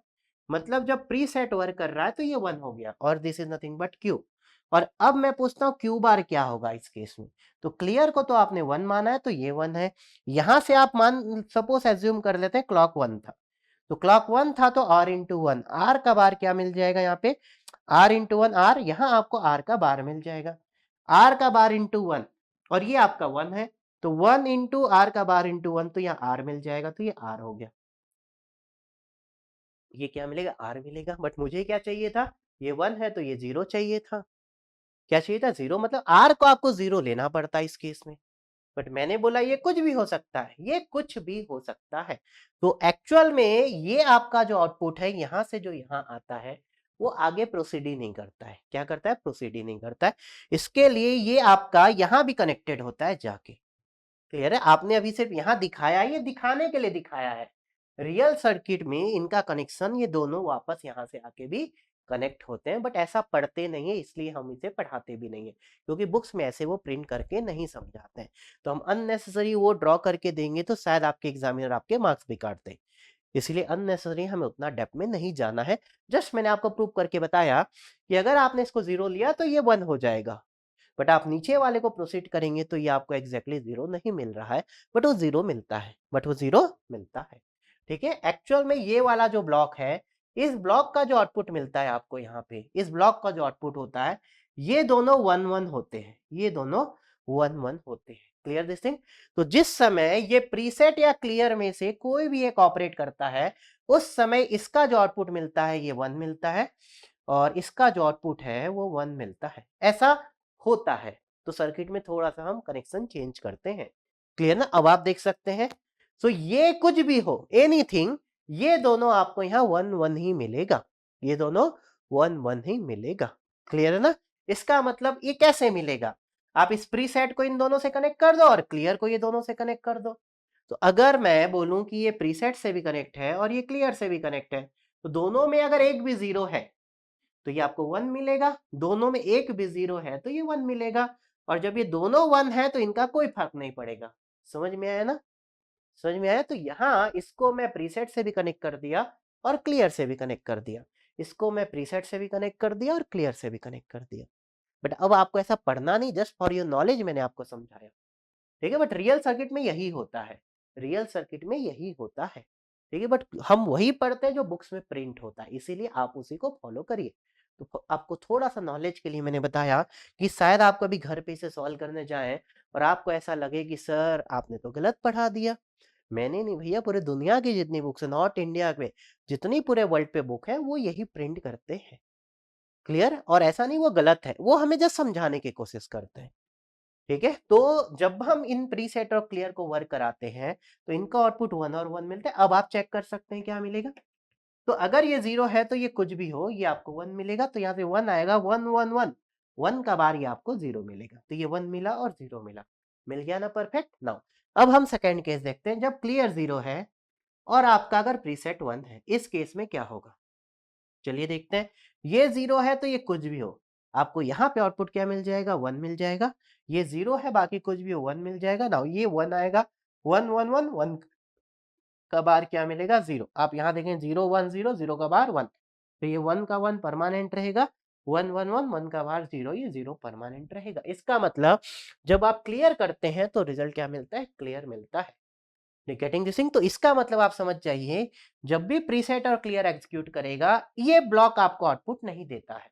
[SPEAKER 1] मतलब जब प्रीसेट वर्क कर रहा है तो ये 1 हो गया और this is nothing but Q. और अब मैं पूछता हूँ क्यू बार क्या होगा इस केस में। तो क्लियर को तो आपने 1 माना है, तो ये 1 है। यहां से आप मान सपोज एज्यूम कर लेते हैं क्लॉक 1 था, तो क्लॉक 1 था तो r इंटू 1, आर का बार क्या मिल जाएगा यहाँ पे, r इंटू 1 आर, यहां आपको r का बार मिल जाएगा, r का बार इंटू 1, और ये आपका 1 है, तो 1 इंटू आर का बार इंटू 1, तो यहाँ r मिल जाएगा, तो ये r हो गया। ये क्या मिलेगा, r मिलेगा। बट मुझे क्या चाहिए था, ये 1 है तो ये 0 चाहिए था। क्या चाहिए था, 0, मतलब r को आपको 0 लेना पड़ता है इस केस में। बट मैंने बोला ये कुछ भी हो सकता है, ये कुछ भी हो सकता है। तो एक्चुअल में ये आपका जो आउटपुट है यहां से जो यहां आता है वो आगे प्रोसीड ही नहीं करता है। क्या करता है, प्रोसीड ही नहीं करता है। इसके लिए ये आपका यहां भी कनेक्टेड होता है जाके। क्लियर है, आपने अभी सिर्फ यहां दिखाया, ये दिखाने के लिए दिखाया है। रियल सर्किट में इनका कनेक्शन ये दोनों वापस यहां से आके भी कनेक्ट होते हैं, बट ऐसा पढ़ते नहीं है, इसलिए हम इसे पढ़ाते भी नहीं है, क्योंकि बुक्स में ऐसे वो प्रिंट करके नहीं समझाते हैं। तो हम अननेसेसरी वो ड्रॉ करके देंगे तो शायद आपके एग्जामिनर आपके मार्क्स भी काट दे, इसलिए अननेसेसरी हमें उतना डेप्थ में नहीं जाना है। जस्ट मैंने आपको प्रूव करके बताया कि अगर आपने इसको 0 लिया तो ये 1 हो जाएगा, बट आप नीचे वाले को प्रोसीड करेंगे तो ये आपको एग्जैक्टली 0 नहीं मिल रहा है, बट वो 0 मिलता है, बट वो 0 मिलता है। ठीक है, एक्चुअल में ये वाला जो ब्लॉक है, इस ब्लॉक का जो आउटपुट मिलता है आपको यहाँ पे, इस ब्लॉक का जो आउटपुट होता है, ये दोनों 1-1 होते हैं, ये दोनों 1-1 होते हैं। Clear this thing. तो जिस समय ये प्रीसेट या क्लियर में से कोई भी एक ऑपरेट करता है, उस समय इसका जो आउटपुट मिलता है ये 1 मिलता है, और इसका जो आउटपुट है वो 1 मिलता है। ऐसा होता है। तो सर्किट में थोड़ा सा हम कनेक्शन चेंज करते हैं। क्लियर ना, अब आप देख सकते हैं। सो ये कुछ भी हो, एनीथिंग, ये दोनों आपको यहाँ 1-1 ही मिलेगा, ये दोनों 1-1 ही मिलेगा। क्लियर है ना। इसका मतलब ये कैसे मिलेगा, आप इस प्रीसेट को इन दोनों से कनेक्ट कर दो और क्लियर को ये दोनों से कनेक्ट कर दो। तो अगर मैं बोलूं कि ये प्रीसेट से भी कनेक्ट है और ये क्लियर से भी कनेक्ट है, तो दोनों में अगर एक भी 0 है तो ये आपको 1 मिलेगा, दोनों में एक भी 0 है तो ये 1 मिलेगा, और जब ये दोनों 1 है तो इनका कोई फर्क नहीं पड़ेगा। समझ में आया ना, समझ में आया। तो यहाँ इसको मैं प्रीसेट से भी कनेक्ट कर दिया और क्लियर से भी कनेक्ट कर दिया, इसको मैं प्रीसेट से भी कनेक्ट कर दिया और क्लियर से भी कनेक्ट कर दिया। बट अब आपको ऐसा पढ़ना नहीं, जस्ट फॉर योर नॉलेज मैंने आपको समझाया। ठीक है, बट रियल सर्किट में यही होता है, रियल सर्किट में यही होता है। ठीक है, बट हम वही पढ़ते हैं जो बुक्स में प्रिंट होता है, इसीलिए आप उसी को फॉलो करिए। तो आपको थोड़ा सा नॉलेज के लिए मैंने बताया कि शायद आप कभी घर पे इसे सॉल्व करने जाएं और आपको ऐसा लगे कि सर आपने तो गलत पढ़ा दिया। मैंने नहीं भैया, पूरे दुनिया की जितनी बुक्स है, नॉर्थ इंडिया में जितनी पूरे वर्ल्ड पे बुक है वो यही प्रिंट करते हैं। क्लियर, और ऐसा नहीं वो गलत है, वो हमें जस्ट समझाने की कोशिश करते हैं। ठीक है, तो जब हम इन प्रीसेट और क्लियर को वर्क कराते हैं तो इनका आउटपुट 1 और 1 मिलता है। अब आप चेक कर सकते हैं क्या मिलेगा। तो अगर ये 0 है तो ये कुछ भी हो ये आपको 1 मिलेगा, तो यहाँ से 1 आएगा, 1-1-1, 1 का बार ये आपको 0 मिलेगा, तो ये 1 मिला और 0 मिला, मिल गया ना, परफेक्ट। नाउ अब हम सेकेंड केस देखते हैं, जब क्लियर 0 है और आपका अगर प्रीसेट 1 है, इस केस में क्या होगा। चलिए देखते हैं। ये 0 है तो ये कुछ भी हो, आपको यहाँ पे आउटपुट क्या मिल जाएगा, 1 मिल जाएगा। ये 0 है, बाकी कुछ भी हो 1 मिल जाएगा। नाउ ये 1 आएगा, 1-1-1, 1 का बार क्या मिलेगा, 0। आप यहाँ देखें 0-1-0, 0 का बार 1, तो ये 1 का 1 परमानेंट रहेगा, 1-1-1, 1 का बार 0, ये 0 परमानेंट रहेगा। इसका मतलब जब आप क्लियर करते हैं तो रिजल्ट क्या मिलता है, क्लियर मिलता है। Getting this thing. तो इसका मतलब आप समझ जाइए, जब भी प्रीसेट और क्लियर एग्जीक्यूट करेगा ये ब्लॉक आपको आउटपुट नहीं देता है,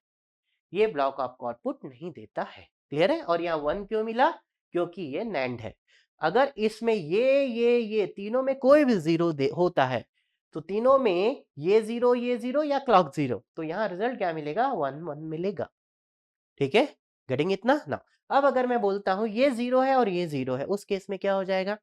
[SPEAKER 1] ये ब्लॉक आपको आउटपुट नहीं देता है। क्लियर है, और यहाँ 1 क्यों मिला, क्योंकि ये नैंड है। अगर इसमें ये तीनों में कोई भी 0 होता है तो तीनों में ये 0 ये 0 या क्लॉक 0, तो यहाँ रिजल्ट क्या मिलेगा, 1-1 मिलेगा। ठीक है, गेटिंग इतना ना। अब अगर मैं बोलता हूं ये 0 है और ये 0 है, उस केस में क्या हो जाएगा,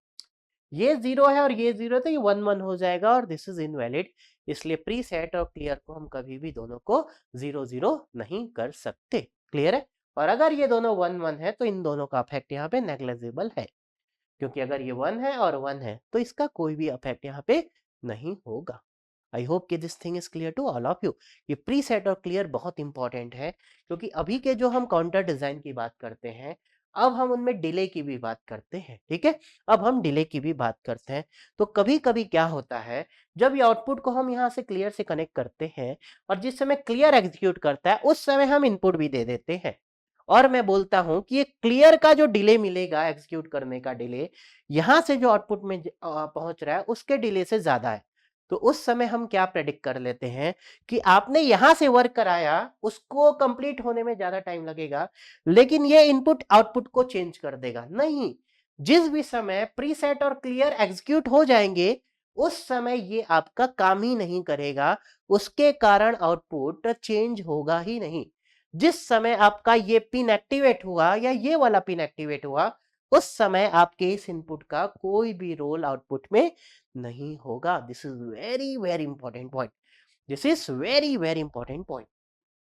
[SPEAKER 1] ये 0 है और ये 0 है तो ये 1-1 हो जाएगा और दिस इज इनवैलिड। इसलिए प्री सेट और क्लियर को हम कभी भी दोनों को 0-0 नहीं कर सकते। क्लियर है, और अगर ये दोनों 1-1 है तो इन दोनों का इफेक्ट यहाँ पे नेग्लिजिबल है, क्योंकि अगर ये 1 है और 1 है तो इसका कोई भी इफेक्ट यहाँ पे नहीं होगा। आई होप कि this thing is clear to all of you. ये प्री सेट और क्लियर बहुत इंपॉर्टेंट है, क्योंकि अभी के जो हम काउंटर डिजाइन की बात करते हैं, अब हम उनमें डिले की भी बात करते हैं। ठीक है, अब हम डिले की भी बात करते हैं। तो कभी कभी क्या होता है, जब ये आउटपुट को हम यहाँ से क्लियर से कनेक्ट करते हैं और जिस समय क्लियर एग्जीक्यूट करता है उस समय हम इनपुट भी दे देते हैं। और मैं बोलता हूं कि ये क्लियर का जो डिले मिलेगा, एग्जीक्यूट करने का डिले, यहां से जो आउटपुट में पहुंच रहा है उसके डिले से ज्यादा है, तो उस समय हम क्या प्रेडिक्ट कर लेते हैं कि आपने यहां से वर्क कराया, उसको कंप्लीट होने में ज्यादा टाइम लगेगा, लेकिन ये इनपुट आउटपुट को चेंज कर देगा नहीं। जिस भी समय प्रीसेट और क्लियर एग्जीक्यूट हो जाएंगे, उस समय ये आपका काम ही नहीं करेगा, उसके कारण आउटपुट चेंज होगा ही नहीं। जिस समय आपका ये पिन एक्टिवेट हुआ या ये वाला पिन एक्टिवेट हुआ, उस समय आपके इस इनपुट का कोई भी रोल आउटपुट में नहीं होगा। This is very very important point, this is very very important point.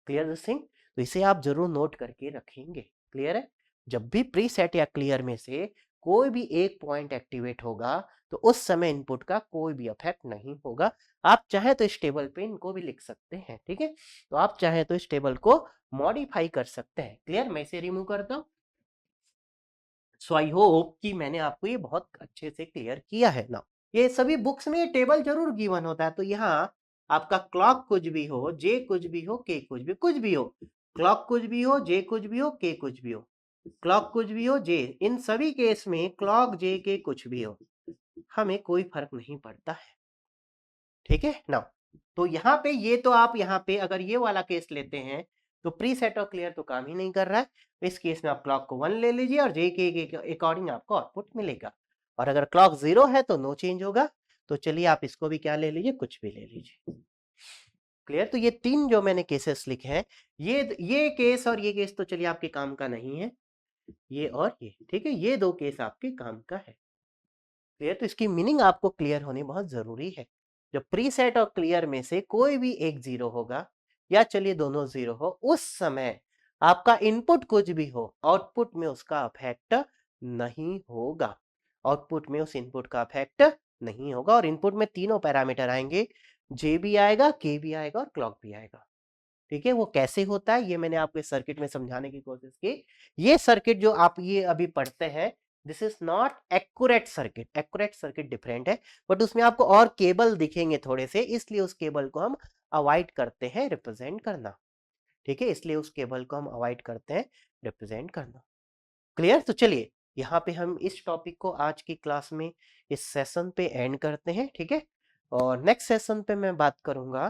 [SPEAKER 1] Clear this thing? तो इसे आप जरूर नोट करके रखेंगे। क्लियर है? जब भी प्रीसेट या क्लियर में से कोई भी एक पॉइंट एक्टिवेट होगा, तो उस समय इनपुट का कोई भी इफेक्ट नहीं होगा। आप चाहे तो इस टेबल पे इनको भी लिख सकते हैं, ठीक है? तो आप चाहे तो इस टेबल को मॉडिफाई कर सकते हैं। क्लियर? मैं इसे रिमूव करता हूं। सो आई होप कि मैंने आपको ये बहुत अच्छे से क्लियर किया है ना। ये सभी बुक्स में ये टेबल जरूर गिवन होता है, तो यहाँ आपका क्लॉक कुछ भी हो, जे कुछ भी हो, के कुछ भी हो, क्लॉक कुछ भी हो, जे कुछ भी हो, के कुछ भी हो, क्लॉक कुछ भी हो, जे, इन सभी केस में क्लॉक जे के कुछ भी हो, हमें कोई फर्क नहीं पड़ता है। ठीक है ना? तो यहाँ पे ये तो आप यहाँ पे अगर ये वाला केस लेते हैं तो प्री सेट और क्लियर तो काम ही नहीं कर रहा है। इस केस में आप क्लॉक को 1 ले लीजिए और जे के अकॉर्डिंग आपको आउटपुट मिलेगा। और अगर क्लॉक 0 है तो नो चेंज होगा। तो चलिए आप इसको भी क्या ले लीजिए, कुछ भी ले लीजिए। क्लियर? तो ये 3 जो मैंने केसेस लिखे हैं, ये केस और ये केस तो चलिए आपके काम का नहीं है, ये और ये, ठीक है? ये 2 केस आपके काम का है। क्लियर? तो इसकी मीनिंग आपको क्लियर होनी बहुत जरूरी है। जब प्रीसेट और क्लियर में से कोई भी एक 0 होगा या चलिए दोनों 0 हो, उस समय आपका इनपुट कुछ भी हो, आउटपुट में उसका इफेक्ट नहीं होगा। आउटपुट में उस इनपुट का इफेक्ट नहीं होगा। और इनपुट में तीनों पैरामीटर आएंगे, जे भी आएगा, के भी आएगा और क्लॉक भी आएगा। ठीक है? वो कैसे होता है ये मैंने आपको इस सर्किट में समझाने की कोशिश की। ये सर्किट जो आप ये अभी पढ़ते हैं, this is not accurate circuit. Accurate circuit different है, बट उसमें आपको और केबल दिखेंगे थोड़े से, इसलिए उस केबल को हम अवॉइड करते हैं रिप्रेजेंट करना। ठीक है? इसलिए उस केबल को हम अवॉइड करते हैं रिप्रेजेंट करना। क्लियर? तो चलिए यहाँ पे हम इस टॉपिक को आज की क्लास में इस सेशन पे एंड करते हैं। ठीक है? और नेक्स्ट सेशन पे मैं बात करूंगा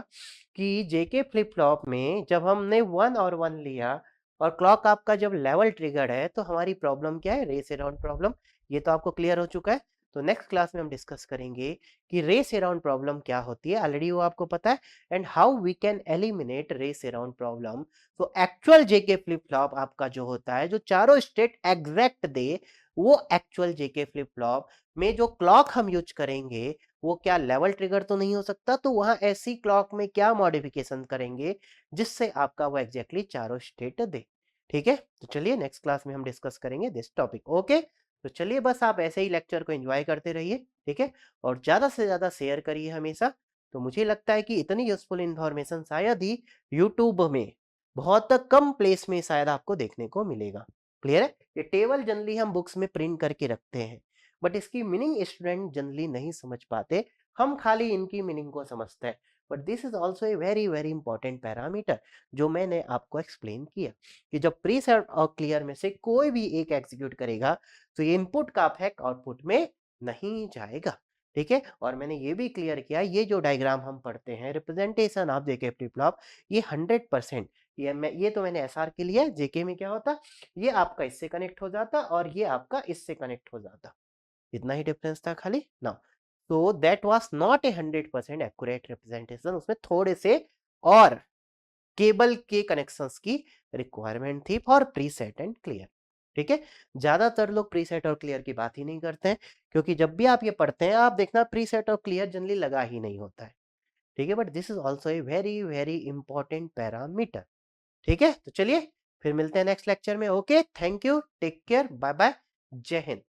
[SPEAKER 1] कि जेके फ्लिप फ्लॉप में जब हमने 1 और 1 लिया और क्लॉक आपका जब लेवल ट्रिगर्ड है, तो हमारी प्रॉब्लम क्या है, रेस अराउंड प्रॉब्लम। ये तो आपको क्लियर हो चुका है। तो नेक्स्ट क्लास में हम डिस्कस करेंगे कि रेस अराउंड प्रॉब्लम क्या होती है, ऑलरेडी वो आपको पता है, and how we can eliminate race around problem. तो एक्चुअल जेके फ्लिप फ्लॉप आपका जो होता है, जो चारों स्टेट एग्जैक्ट दे, वो एक्चुअल जेके फ्लिप फ्लॉप में जो क्लॉक हम यूज करेंगे, वो क्या लेवल ट्रिगर तो नहीं हो सकता, तो वहां ऐसी क्लॉक में क्या मॉडिफिकेशन करेंगे जिससे आपका वो एग्जैक्टली चारों स्टेट दे। ठीक है? तो चलिए नेक्स्ट क्लास में हम डिस्कस करेंगे दिस टॉपिक। ओके? तो चलिए बस आप ऐसे ही लेक्चर को एंजॉय करते रहिए। ठीक है? और ज्यादा से ज्यादा शेयर करिए हमेशा। तो मुझे लगता है कि इतनी यूजफुल इंफॉर्मेशन शायद ही यूट्यूब में बहुत कम प्लेस में शायद आपको देखने को मिलेगा। क्लियर है? ये टेबल जनरली हम बुक्स में प्रिंट करके रखते हैं, बट इसकी मीनिंग स्टूडेंट जनरली नहीं समझ पाते। हम खाली इनकी मीनिंग को समझते हैं, but this is also a very very important parameter जो मैंने आपको एक्सप्लेन किया कि जब प्री सेट और क्लियर में से कोई भी एक एग्जीक्यूट करेगा, तो ये इनपुट का इफेक्ट आउटपुट में नहीं जाएगा। ठीक है? और मैंने ये भी क्लियर किया, ये जो डायग्राम हम पढ़ते हैं, representation of JK flip flop, ये 100%, ये तो मैंने एसआर के लिए, जेके में क्या होता, ये आपका इससे कनेक्ट हो जाता और ये आपका इससे कनेक्ट हो जाता। इतना ही डिफरेंस था खाली ना। तो that was not a 100% accurate representation, उसमें थोड़े से और केबल के कनेक्शंस की रिक्वायरमेंट थी फॉर प्रीसेट एंड क्लियर। ठीक है? ज्यादातर लोग प्रीसेट और क्लियर की बात ही नहीं करते हैं, क्योंकि जब भी आप ये पढ़ते हैं, आप देखना प्रीसेट और क्लियर जनरली लगा ही नहीं होता है। ठीक है? But this is also a very very important parameter. ठीक है? तो चलिए फिर मिलते हैं नेक्स्ट लेक्चर में। Okay, thank you, take care, bye bye, जय हिंद।